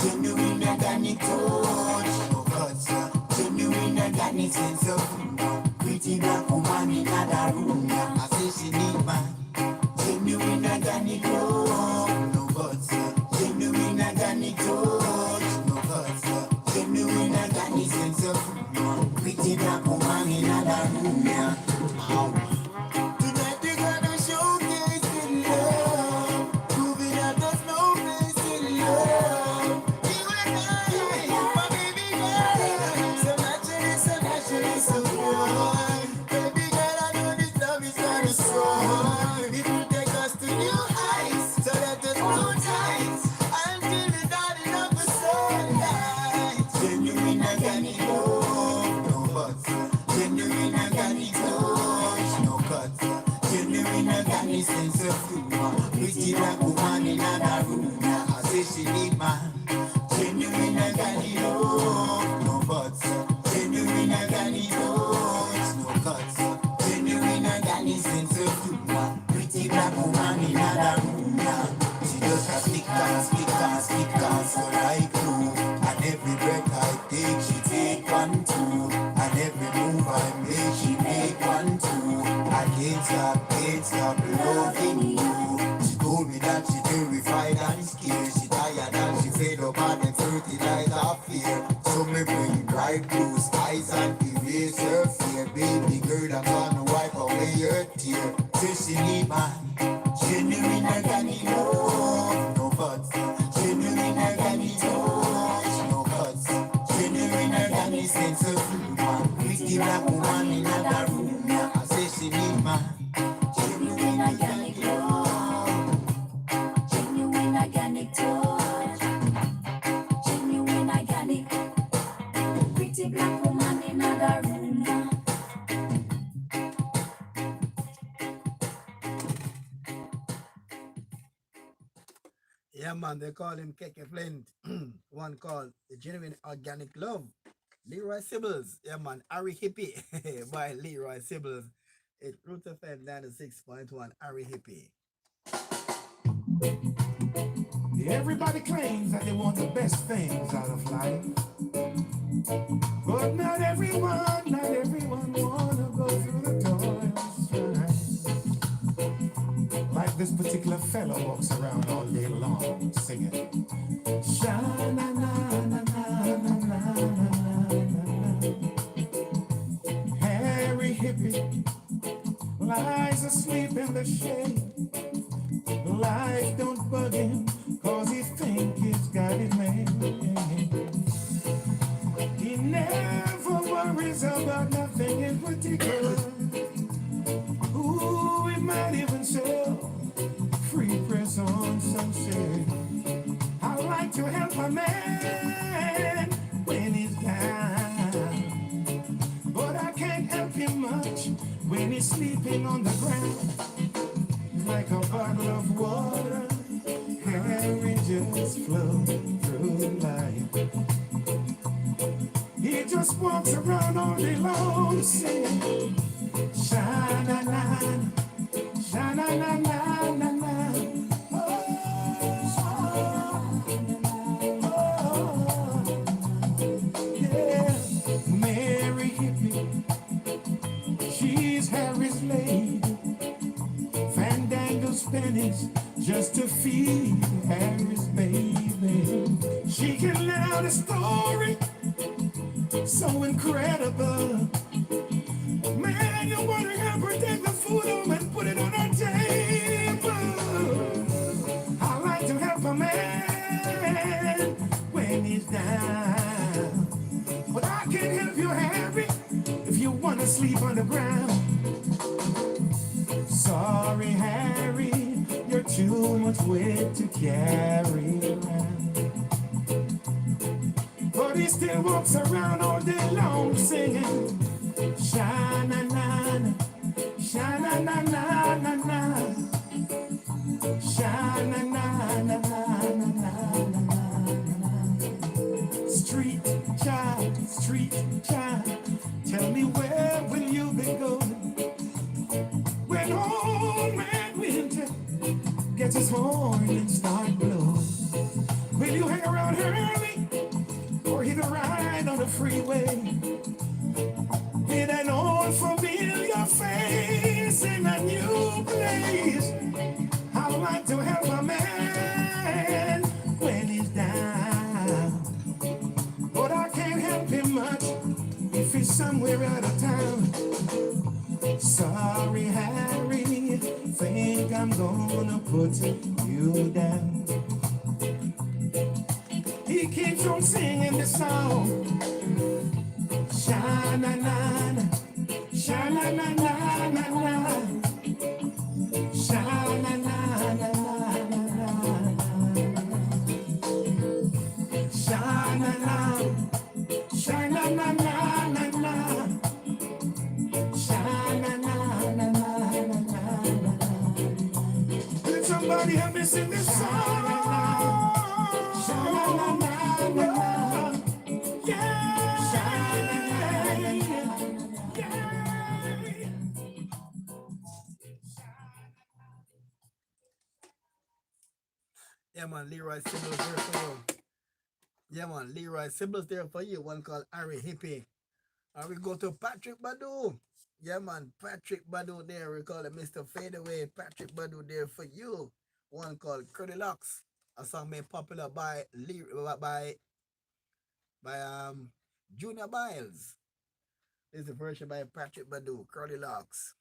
Speaker 7: Genuine organic touch, no cuts. Genuine organic sense of humor. Pretty black woman in another room. I say she need my genuine organic love, no buts. Genuine organic touch, no cuts. Genuine organic sense of humor. Pretty black woman in another room. Tonight they gonna showcase the love, proving that there's no place in love. You and I, my baby girl, so naturally, so pure. Baby girl, I know this love is gonna soar. It will take us to new heights, so let us hold tight until the dawning of the sunlight. Genuine organic love, no buts. Genuine organic touch, no cuts. Genuine organic sense of humor. Pretty black woman in another room. I say she need my genuine organic love, no buts. Genuine organic touch, no cuts. Genuine organic sense of humor. Pretty black woman in another room. She just a stick on, so like glue. And every breath I take, she take one, two. And every move I make, she make one, two. I can't stop loving you. She told me that she terrified and scared. She tired and she fed up and them fertilizer fear. So me bring bright blue skies and erase her fear. Baby girl, I'm gonna wipe away her tear. Say she need my genuine organic love, no buts. Genuine organic touch, no cuts. Genuine organic sense of humor. Pretty black woman in another room. I say she need my genuine organic love, genuine organic touch, genuine organic. Pretty black woman in another room.
Speaker 5: Yeah, man, they call him KK Flint. One called The Genuine Organic Love. Leroy Sibbles. Yeah, man, Harry Hippie by Leroy Sibbles. It's Root FM 96.1, Harry Hippie.
Speaker 2: Everybody claims that they want the best things out of life. But not everyone wanna go through the toils. Right? Like this particular fellow walks around all day long singing. Sha-na-na-na-na-na-na-na-na. Harry Hippie lies asleep in the shade. Life don't bug him, cause he think he's got it made. He never worries about nothing in particular. Ooh, he might even sell free press on some shit. I like to help a man when he's down, but I can't help him much when he's sleeping on the ground. Like a bottle of water, Harry just flows through life. He just walks around all day long singing, sha-na-na, sha-na-na-na-na-na. Oh, yeah. Mary Hippie, she's Harry's lady. Fandango spinach just to feed Harry's baby. She can let out a story so incredible. Man, you wanna help her take the food home and put it on her table. I like to help a man when he's down, but I can't help you, Harry, if you wanna sleep on the ground. Sorry, Harry, you're too much weight to carry around. But he still walks around all day long singing, sha-na-na-na, sha-na-na-na-na-na, sha-na-na-na-na-na-na-na. Street child, tell me where will you be going? When old man winter gets his horn and start blowing, will you hang around early or hit a ride on the freeway? With an old familiar face in a new place. I like to help a man when he's down, but I can't help him much if he's somewhere out of town. Sorry, Harry, think I'm gonna put you down. He keeps on singing the song, sha-na-na-na, sha-na-na-na-na-na, sha-na-na-na-na-na-na, sha-na-na, sha-na-na-na-na-na. Did somebody help me sing this song?
Speaker 5: Yeah, man, Leroy Symbols there for you. Yeah, man, Leroy Symbols there for you. One called Harry Hippie. And we go to Patrick Badu. Yeah, man, Patrick Badu there. We call it Mr. Fadeaway. Patrick Badu there for you. One called Curly Locks. A song made popular by Junior Biles. This is a version by Patrick Badu, Curly Locks.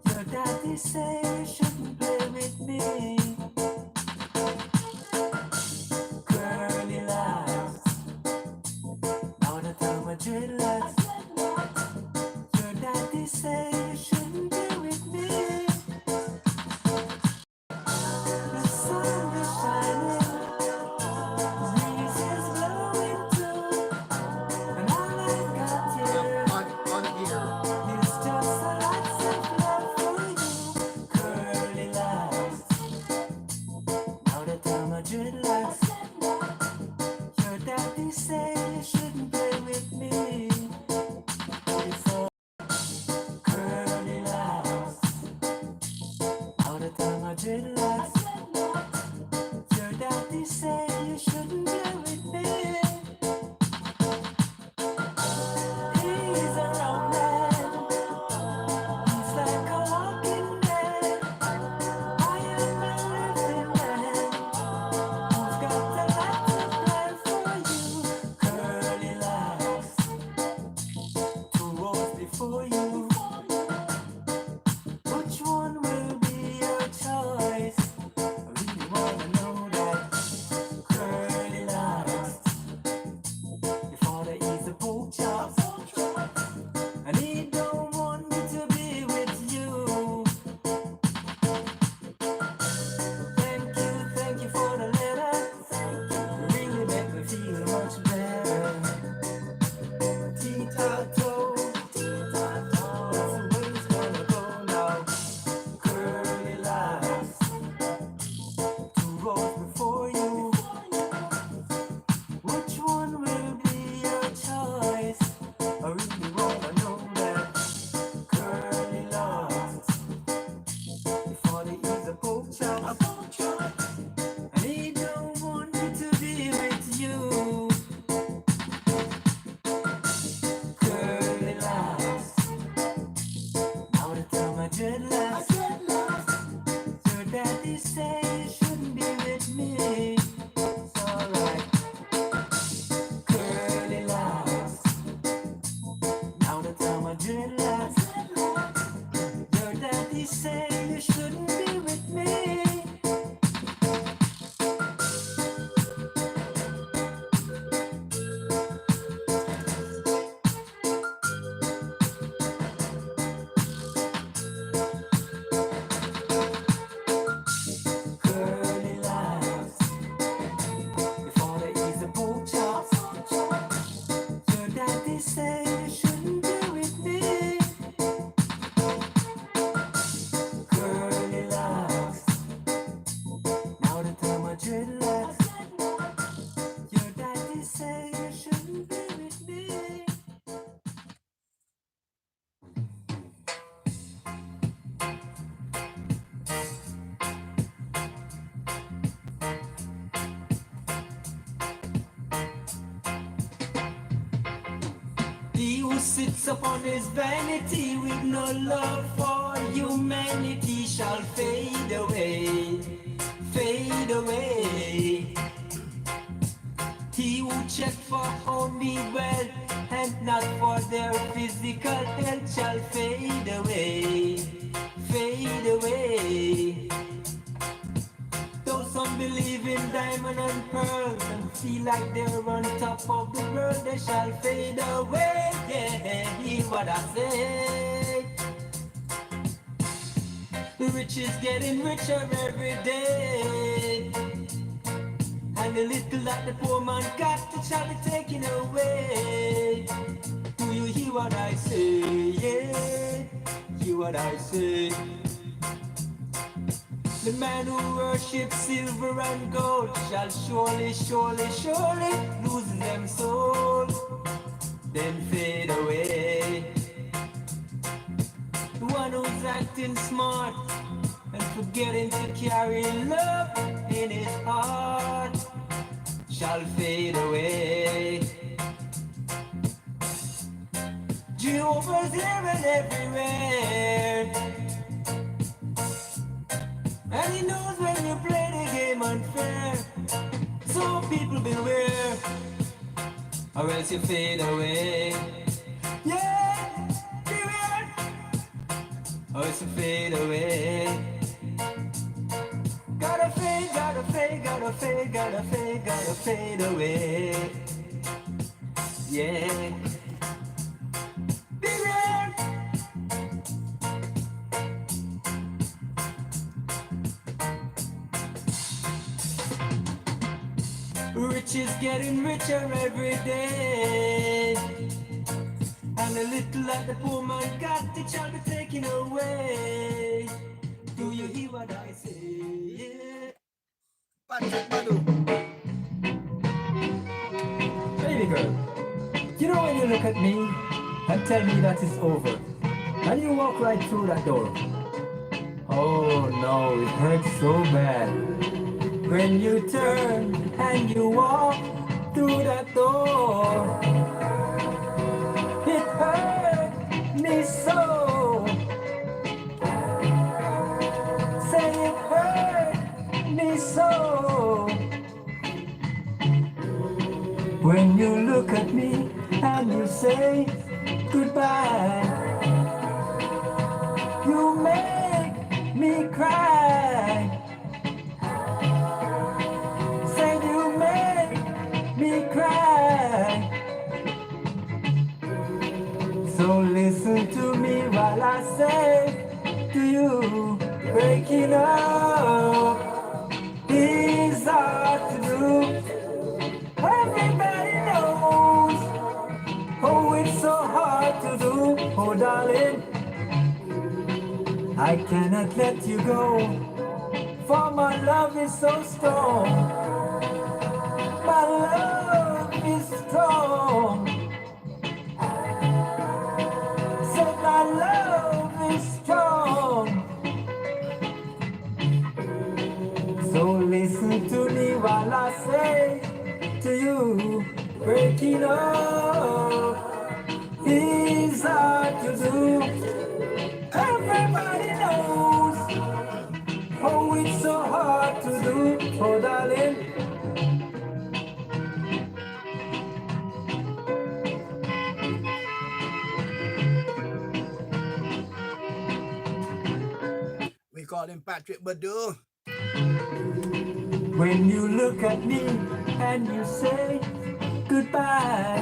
Speaker 7: Your daddy say you shouldn't play with me. Curly locks. Now that I'm a dreadlocks. sits upon his vanity with no love for humanity shall fade away, fade away. He who check for only wealth and not for their physical health shall fade away, fade away. Though some believe in diamond and pearls and feel like they're on top of the world, they shall fade away. Yeah, hear what I say. The rich is getting richer every day, and the little that the poor man got, it shall be taken away. Do you hear what I say? Yeah, hear what I say. The man who worships silver and gold shall surely, surely, surely lose them soul, then fade away. The one who's acting smart and forgetting to carry love in his heart shall fade away. Jehovah's here and everywhere, and he knows when you play the game unfair. So people beware, or else you fade away. Yeah, beware, or else you fade away. Gotta fade, gotta fade, gotta fade, gotta fade, gotta fade away. Yeah. Beware. Rich is getting richer every day, and the little that the poor man got, it shall be taken away. Do you hear what I say? Yeah. Baby girl, you know when you look at me and tell me that it's over, and you walk right through that door. Oh no, it hurts so bad. When you turn and you walk through that door, it hurt me so. Say it hurt me so. When you look at me and you say goodbye, you make me cry. Me cry. So listen to me while I say to you, breaking up is hard to do. Everybody knows, oh, it's so hard to do. Oh darling, I cannot let you go, for my love is so strong. My love is strong. Said my love is strong. So listen to me while I say to you, breaking up is hard to do. Everybody knows, oh, it's so hard to do. Oh darling,
Speaker 5: we call him Patrick Badu.
Speaker 7: When you look at me and you say goodbye,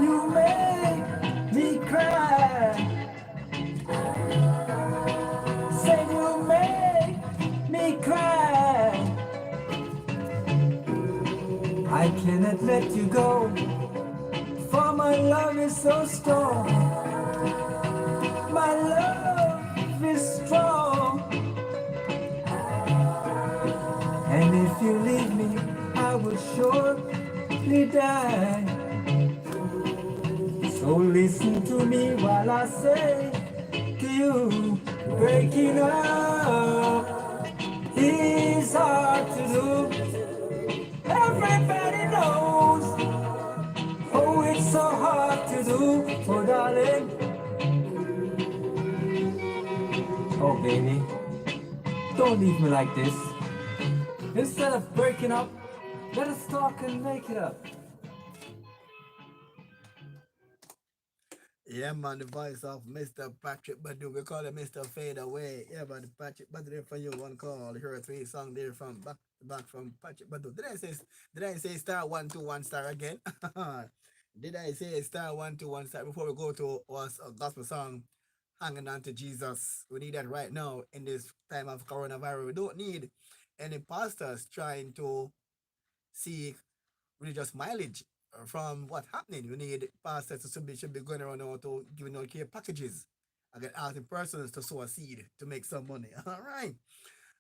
Speaker 7: you make me cry. Say you make me cry. I cannot let you go, for my love is so strong. My love is strong. And if you leave me, I will surely die. So listen to me while I say to you, breaking up is hard to do. Everybody knows, oh, it's so hard.
Speaker 12: you, oh darling. Oh baby, don't leave me like this. Instead of breaking up, let us talk and make it up.
Speaker 5: Yeah, man, the voice of Mr. Patrick Badu. We call him Mr. Fade Away. Yeah, but Patrick Badu there for you. One call. Here are three songs there from back from Patrick Badu. Did I say star 121 star again? Did I say star 121 star before we go to us a gospel song? Hanging on to Jesus. We need that right now in this time of coronavirus. We don't need any pastors trying to seek religious mileage from what's happening. You need pastors to should be going around now to giving out care packages. I get asking persons to sow a seed to make some money. All right.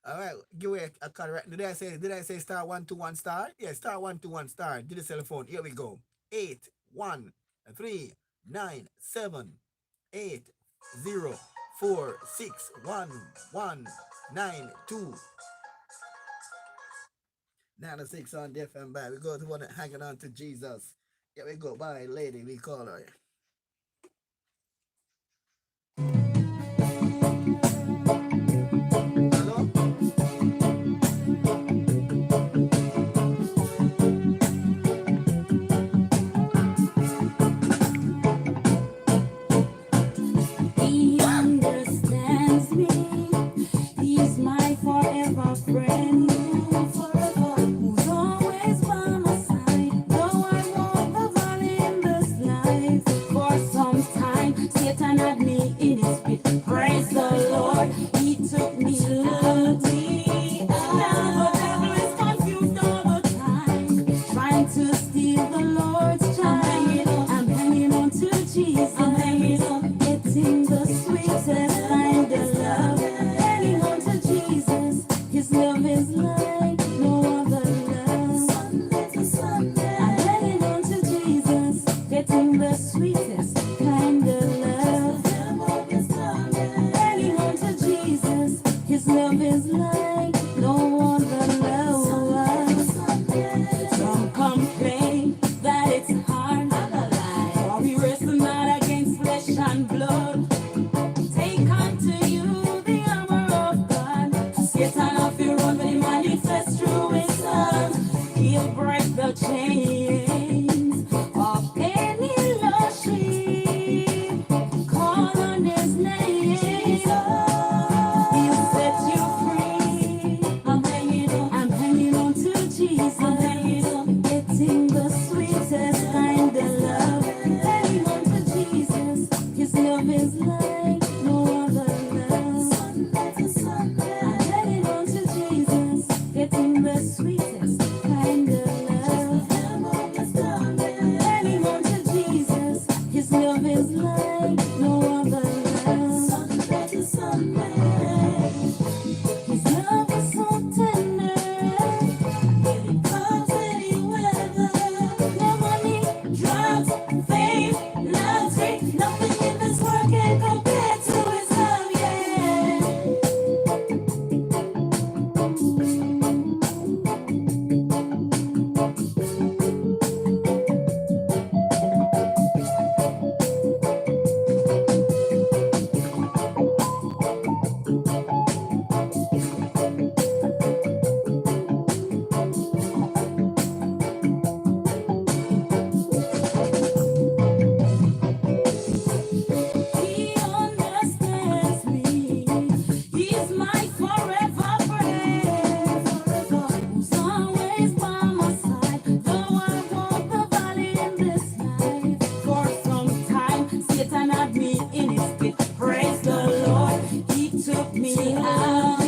Speaker 5: All right. Give away a call right. Did I say star 121 star? Yeah, star 121 star. Did the cell phone. Here we go. 8139780461192. 96 on the FM band. We go to one hanging on to Jesus. Here we go. Bye, lady. We call her. Hello?
Speaker 10: He understands me. He's my forever friend. Who's always by my side. Though I walk the valley in this life. For some time, Satan had me in his pit. Praise the Lord, he took me to thee. Now the devil is confused all the time, trying to steal the Lord's child. I'm hanging on to Jesus. I'm hanging on, getting the sweetest kind of love. Hanging on to Jesus. His love is like no other love. Sunday to Sunday. I'm hanging on to Jesus, getting the sweetest kind of love. Hanging on to Jesus. His love is like no other love. Some complain that it's hard. For we wrestle not against flesh and blood. Take unto you the armor of God. Satan off your run when he manifests through his son. He'll break the chains of any lost sheep. Call on his name. He'll set you free. I'm hanging on to Jesus. I'm hanging on, getting the sweetest kind of love. Hanging on to Jesus. His love is like no other love. Sunday to Sunday. I'm hanging on to Jesus, getting the sweetest kind of love. Hanging on to Jesus. His love is like no other love. Sunday to Sunday. His love is so tender. It comes any weather. No money, drugs, fame, luxury. Nothing in this world can compare to his love, yeah. He understands me. He's my forever friend. Who's always by my side. Though I walk the valley in this life. For some time, Satan had me in his pit. Praise the Lord, he took me out.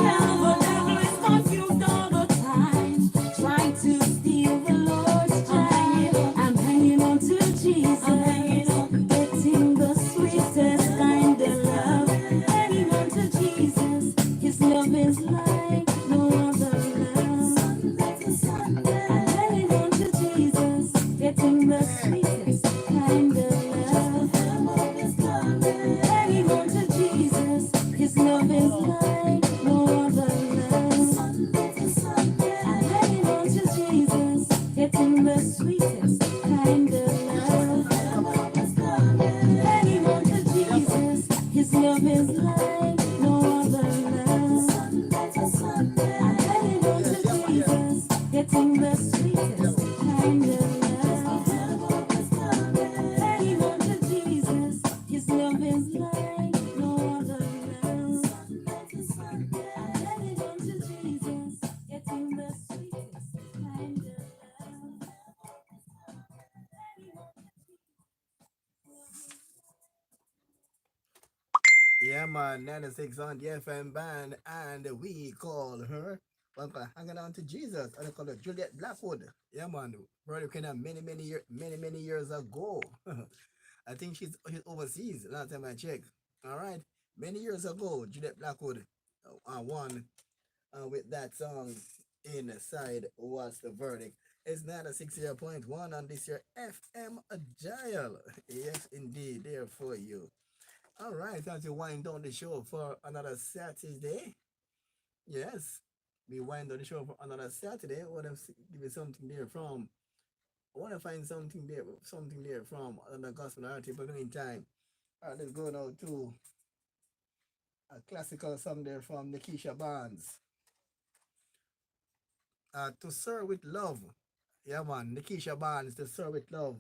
Speaker 10: Now the devil is confused all the time, trying to steal the Lord's child. I'm hanging on to Jesus. I'm hanging on, getting the sweetest kind of love. Hanging on to Jesus. His love is like no other love. Sunday to Sunday. I'm hanging on to Jesus, getting the sweetest kind of love. Hanging on to Jesus. His love is like no other love. Sunday to Sunday. I'm hanging on to Jesus, getting the sweetest kind of love.
Speaker 5: man, 96 on the FM band, and we call her Welcome hanging on to Jesus. And they call her Juliet Blackwood. Yeah, man. Brother kind of many years ago. I think she's overseas. Last time I checked. All right, many years ago, Juliet Blackwood won with that song inside. What's the verdict? It's not a 60.1 on this year FM dial. Yes, indeed, there for you. All right, as you wind down the show for another Saturday. Yes, we wind down the show for another Saturday. I want to give you something there from. I want to find something there from another gospel artist. But in the meantime, all right, let's go now to a classical song there from Nikisha Barnes. To Serve with Love. Yeah, man. Nikisha Barnes, To Serve with Love.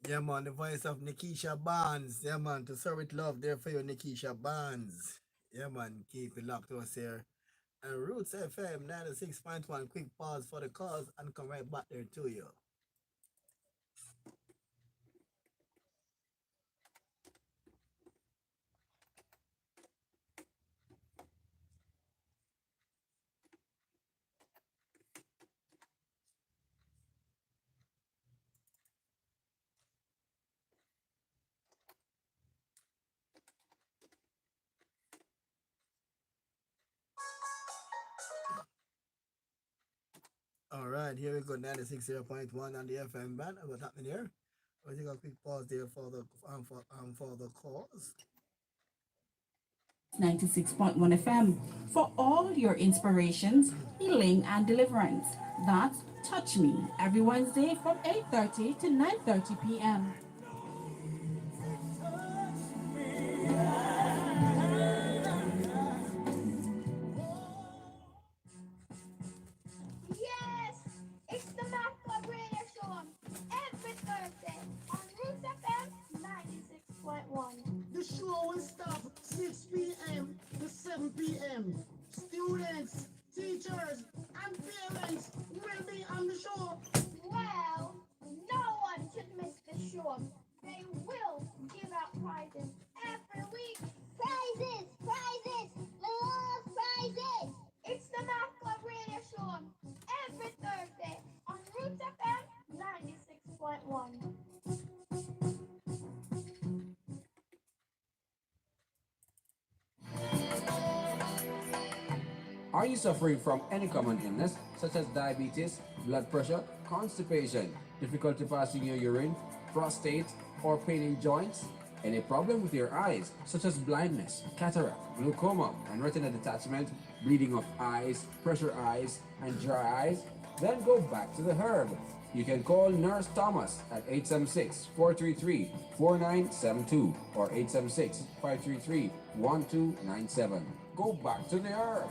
Speaker 5: Yeah, man, the voice of Nikisha Barnes. Yeah, man, to serve with love there for you, Nikisha Barnes. Yeah, man, keep it locked to us here. And Roots FM 96.1, quick pause for the cause and come right back there to you. All right, here we go, 96.1 on the FM band. What's happening here? We'll take a quick pause there for the cause.
Speaker 10: 96.1 FM for all your inspirations, healing, and deliverance. That's Touch Me every Wednesday from 8:30 to 9:30 p.m.
Speaker 1: Yes, it's the Math Club Radio Show every Thursday on Roots FM 96.1.
Speaker 11: The show will start 6 p.m. to 7 p.m. Students, teachers, and parents will be on the show.
Speaker 1: Well, no one should miss the show. They will give out prizes every week.
Speaker 3: Prizes, prizes, love prizes.
Speaker 1: It's the Math Club Radio Show every Thursday on Roots FM 96.1.
Speaker 12: Are you suffering from any common illness such as diabetes, blood pressure, constipation, difficulty passing your urine, prostate, or pain in joints? Any problem with your eyes such as blindness, cataract, glaucoma, and retina detachment, bleeding of eyes, pressure eyes, and dry eyes? Then go back to the herb. You can call Nurse Thomas at 876-433-4972 or 876-533-1297. Go back to the herb.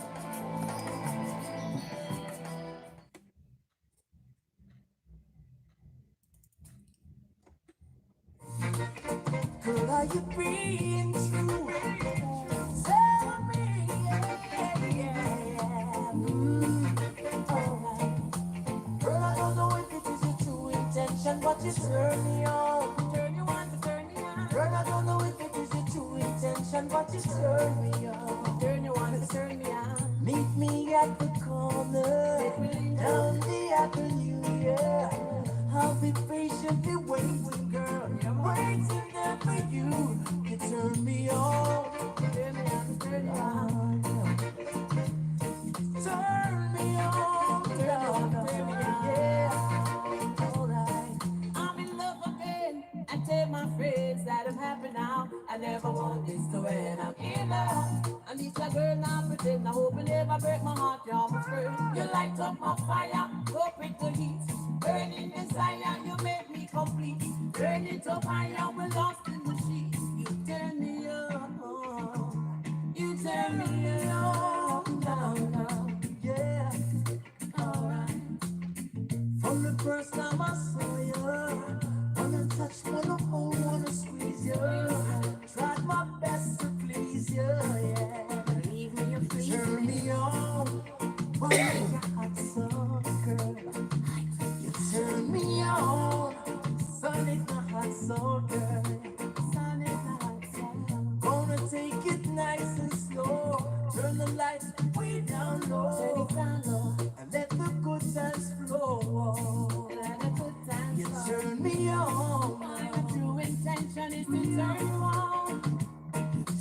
Speaker 7: Girl, are you being true? Tell me, alright. Girl, I don't know if it is your true intention, but you turn me on. Turn you on to turn me on. Girl, I don't know if it is your true intention, but you turn me on. Turn you on to turn me on. Meet me at the corner, down the avenue, yeah. I'll be patiently waiting, girl. Waiting there for you. You turn me on. Turn me on, turn me on. Turn me on, girl. Turn me on, yeah. Alright. I'm in love again. I tell my friends that I'm happy now. I never want this to end. I'm in love. And it's a girl now pretend. I hope you never break my heart. You're my friend. You light up my fire. Go with the heat. Burning desire, you make me complete. Burn it up higher, we're lost in the sheets. You turn me on, you turn me on, down, yeah, alright. From the first time I saw you, wanna touch, wanna hold, wanna squeeze you. Tried my best to please you, yeah. Leave me a please. Turn me on, wanna make a hot song, girl. Turn me on, sun is the hot soul, girl. Sun is the hot soul. Gonna take it nice and slow. Turn the lights way down low. Turn it down low. And let the good times flow. Let the good times flow. You turn me on. My true intention is to turn you on.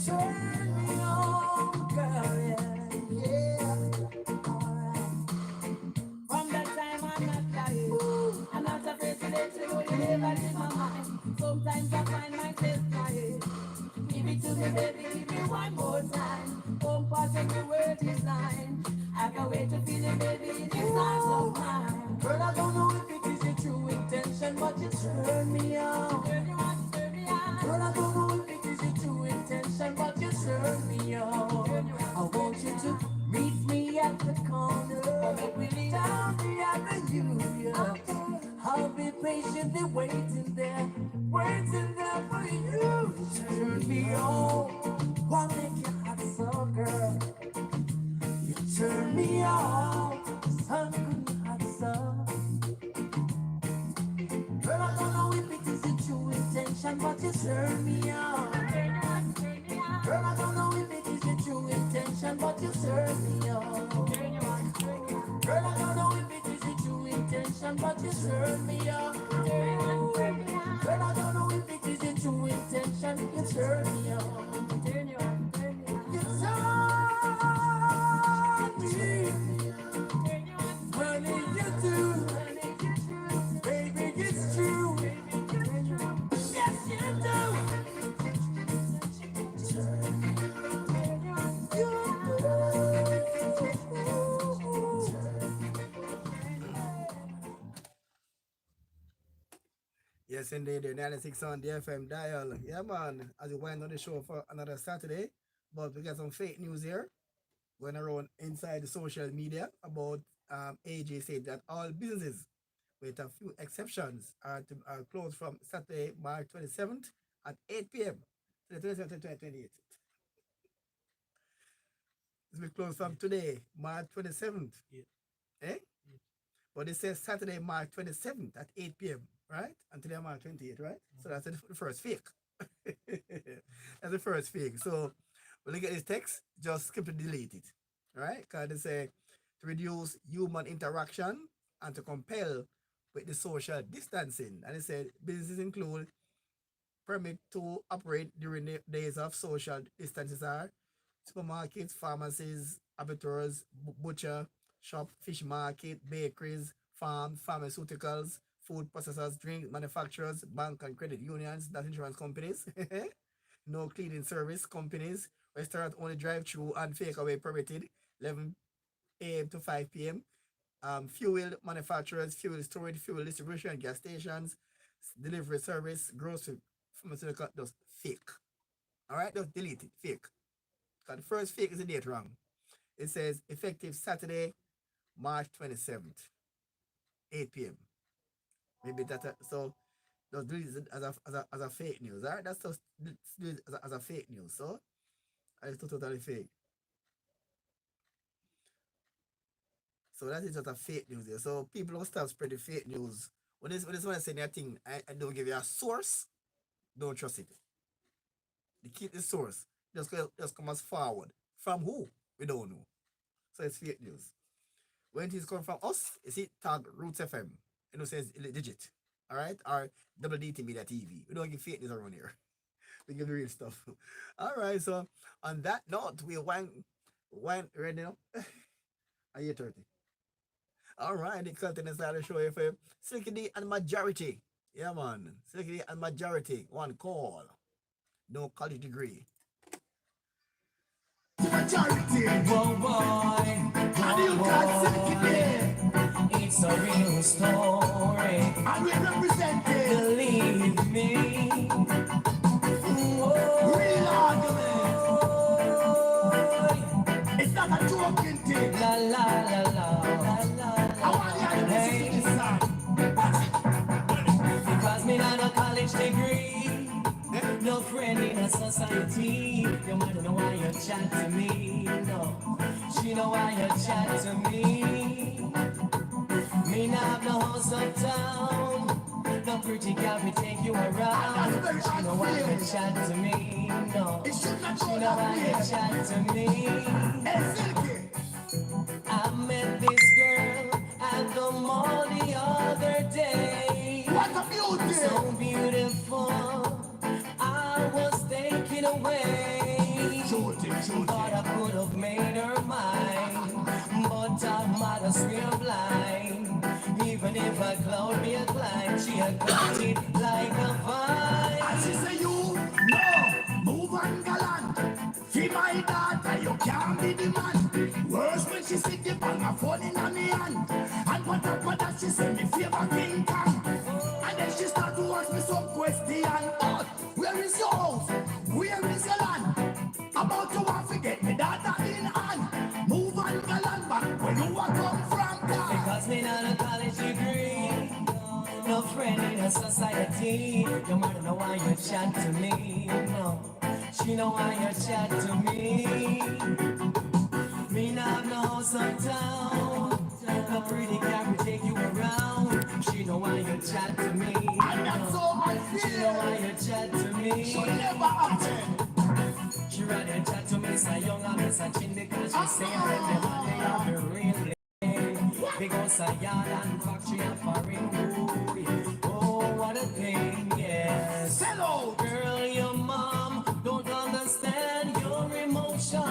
Speaker 7: Turn me on, girl, yeah. Yeah. From that time I'm not tired. I'm not afraid to let you go, you never leave my mind. Sometimes I find myself tired. Give it to me, baby, give me one more time. One part of the word is line. I can't wait to feel it, baby, in this heart of mine. Girl, I don't know if it is your true intention, but you turn me on. Turn you on, turn me on. Girl, I don't know if it is your true intention, but you turn just turn me on. Well, I don't know if it is your true intention. You turn me on. Turn you on. You turn me. Honey, you do. Baby, it's true. Yes, you do.
Speaker 5: Yes, indeed, the 96 on the FM dial. Yeah, man, as we wind on the show for another Saturday, but we got some fake news here going around inside the social media about AJ said that all businesses, with a few exceptions, are closed from Saturday, March 27th at 8 p.m. to the 27th and 28th. It's been closed from today, March 27th. Eh? But it says Saturday, March 27th at 8 p.m., right? And today, March 28th, right? So that's the first fake. That's the first fake. So when you get this text, just skip to delete it, right? Because they say to reduce human interaction and to compel with the social distancing. And they said businesses include permit to operate during the days of social distances are supermarkets, pharmacies, abattoirs, butcher, shop, fish market, bakeries, farm, pharmaceuticals, food processors, drink manufacturers, bank and credit unions, not insurance companies, no cleaning service companies, restaurant only drive-through and takeaway permitted, 11 a.m. to 5 p.m. Fuel manufacturers, fuel storage, fuel distribution, gas stations, delivery service, grocery, pharmaceutical, just fake. All right, just delete it, fake. Because the first fake is the date wrong. It says effective Saturday, March 27th, 8 p.m. Maybe that, so just do it as a fake news. All right, that's just do it as a fake news. So it's totally fake. So that is just a fake news there. So people don't stop spreading fake news. When this one say anything, I don't give you a source, don't trust it. They keep the source. Just come as forward. From who? We don't know. So it's fake news. When it is coming from us, you see tag Roots FM. You know, says legit. Alright? Or Double DT Media TV. We don't give fake news around here. We give the real stuff. Alright, so on that note, we went ready now. Are you 30? Alright, the content start to show you for Silky D and Majority. Yeah, man. Silky D and Majority. One call. No college degree.
Speaker 7: Majority. Whoa, boy. And you got Silky D. It's a real story. And we represent it. Believe me. Whoa. Real argument. It's not a joking thing. La la la la. I want you to listen to this song. Because me not a college degree, no friend in a society. Your mother know why you chat to me, no. She know why you chat to me. Me not have no house uptown, no pretty girl we take you around. She know why you chat to me, no. She know why you chat to me. I met this girl at the mall the other day. What a beauty! So beautiful, I was taken away. Thought I could have made her mine, but our mothers were blind. Even if I cloud me a climb, she had got it like a vine. And she say you, no, move and galant. See my daughter, you can't be the man. Worse when she sit the bang a phone in her hand. And what up with that, she say me favor King Kong. And then she start to ask me some question. But where is your house? Where is your land? About to want to get me daughter in hand. Move and galant back where you are come from. Because me not a college degree, no friend in a society. Your mother know why you chat to me, no. She know why you chat to me. Me not have no house uptown, no pretty car will take you around. She know why you chat to me. And that's so unfair. She know why you chat to me. She never happen. She rather chat to me, so young and Miss a chin because she say that they have the real thing. Because a yard and factory and foreign food. Oh, what a thing, yes. Hello, girl, your mom don't understand your emotion.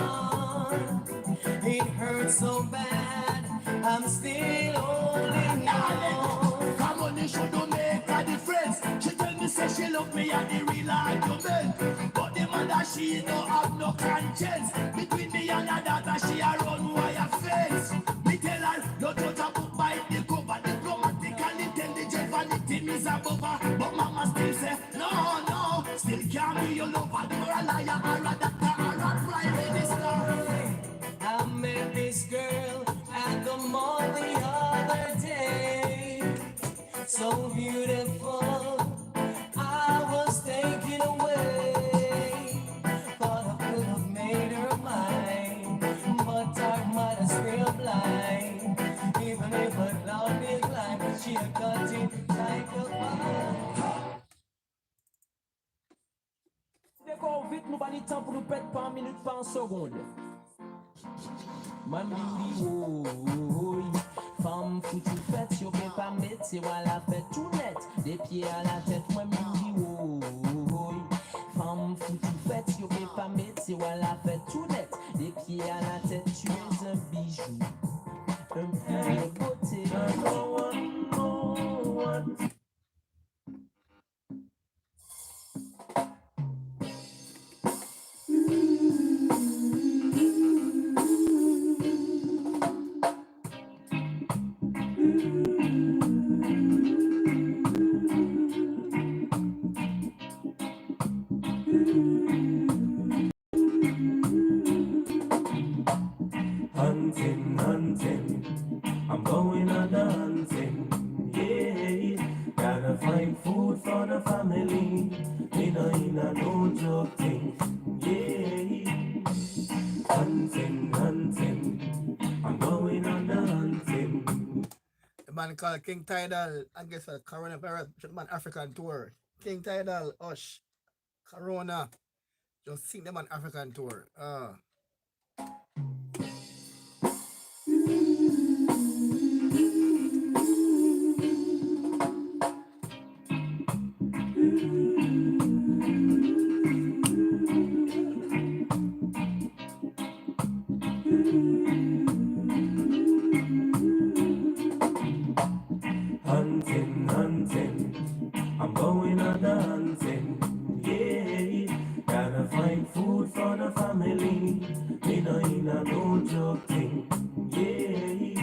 Speaker 7: It hurts so bad, I'm still holding on.
Speaker 17: Come on, you shouldn't make a difference. She tell me say she love me and the real argument. But the mother she no have no conscience. Between me and her daughter she a run wire fence. Me tell her no judge a book by the cover. Diplomatic and intelligent vanity is above her. But mama still say no, no. Still can't be your lover. You're a liar or a doctor or a prime minister.
Speaker 7: I met this girl at the mall the other day. So beautiful, I was taken away. Thought I could have made her mine, but dark mother still blind. Even if her love is blind, she'll cut it like a fire.
Speaker 18: D'accord, vite, nous pas le temps pour nous perdre par minute, par seconde. Man beauty, oh, femme foutu fête, yo peut pas mettre, c'est voilà la fête tout net, des pieds à la tête, man beauty, oh, femme foutu fête, yo peut pas mettre, c'est voilà la fête tout net, des pieds à la tête, tu es un bijou, un puits de beauté.
Speaker 7: Hunting, hunting, I'm going on the hunting, yeah. Gotta find food for the family, in a no joke thing, yeah. Hunting, hunting, I'm going on the hunting.
Speaker 5: The man called King Tidal, I guess a coronavirus, man African tour. King Tidal, Ush, Corona. Just sing them on African tour.
Speaker 7: Hunting, hunting, I'm going on the hunting, yeah. Gotta find food for the family, in a no joke thing, yeah.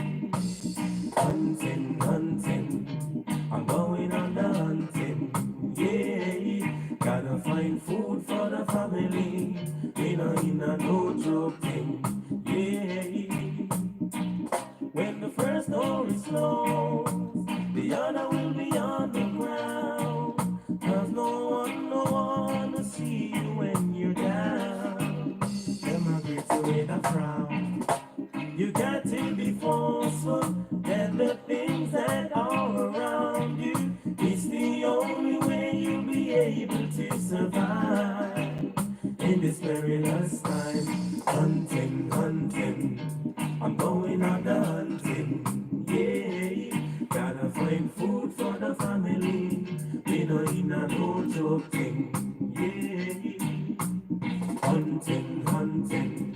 Speaker 7: Hunting, hunting, I'm going on the hunting, yeah. Gotta find food for the family, in a no joke thing, yeah. When the first door is closed, the other will be on the ground. Cause no one will see you when you're down. Them are great with a frown. You got to be forceful, that the things that are around you, it's the only way you'll be able to survive in this perilous time. Hunting, hunting, I'm going on the hunting, yeah. Gotta find food for the family, in a no joke thing, yeah. Hunting, hunting,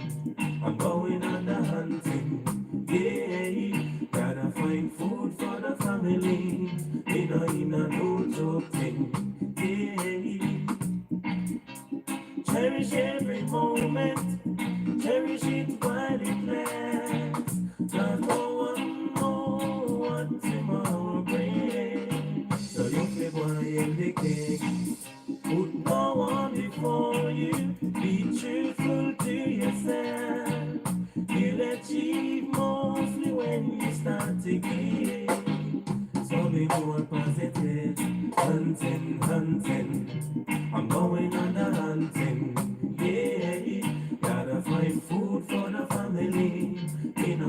Speaker 7: I'm going on the hunting, yeah. Gotta find food for the family, in a no joke thing, yeah. Cherish every moment, cherish it while it lasts. Cause no one knows what tomorrow brings. So you feel why in the king. Put no one before you. Be truthful to yourself. You'll achieve mostly when you start to give. So be more positive. Hunting, hunting, I'm going on the hunting, yeah. Gotta find food for the family, in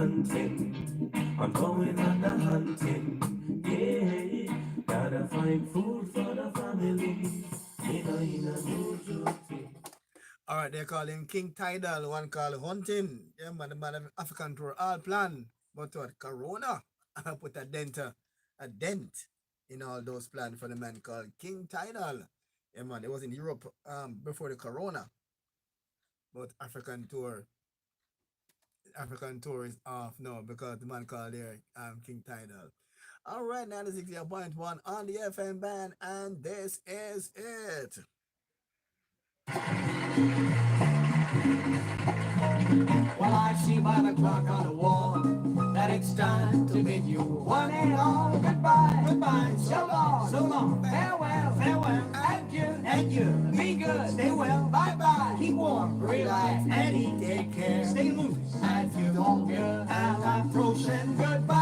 Speaker 19: hunting. I'm going on the hunting. Yeah, gotta find food for the family. In a mood routine.
Speaker 5: All right, they call him King Tidal, one called Hunting. Yeah, man, the man of African tour all plan. But what, Corona put a dent in all those plans for the man called King Tidal. Yeah, man, it was in Europe before the Corona. But African tour is off now because the man called there King Tidal. All right, 96.1 on the FM band, and this is it.
Speaker 7: Well, I see by the clock on the wall that it's time to bid you one and all goodbye. Goodbye, so long, farewell, and you, be good, stay well, bye-bye, keep warm, relax, and eat, take care, stay loose, and you don't get an approach and goodbye.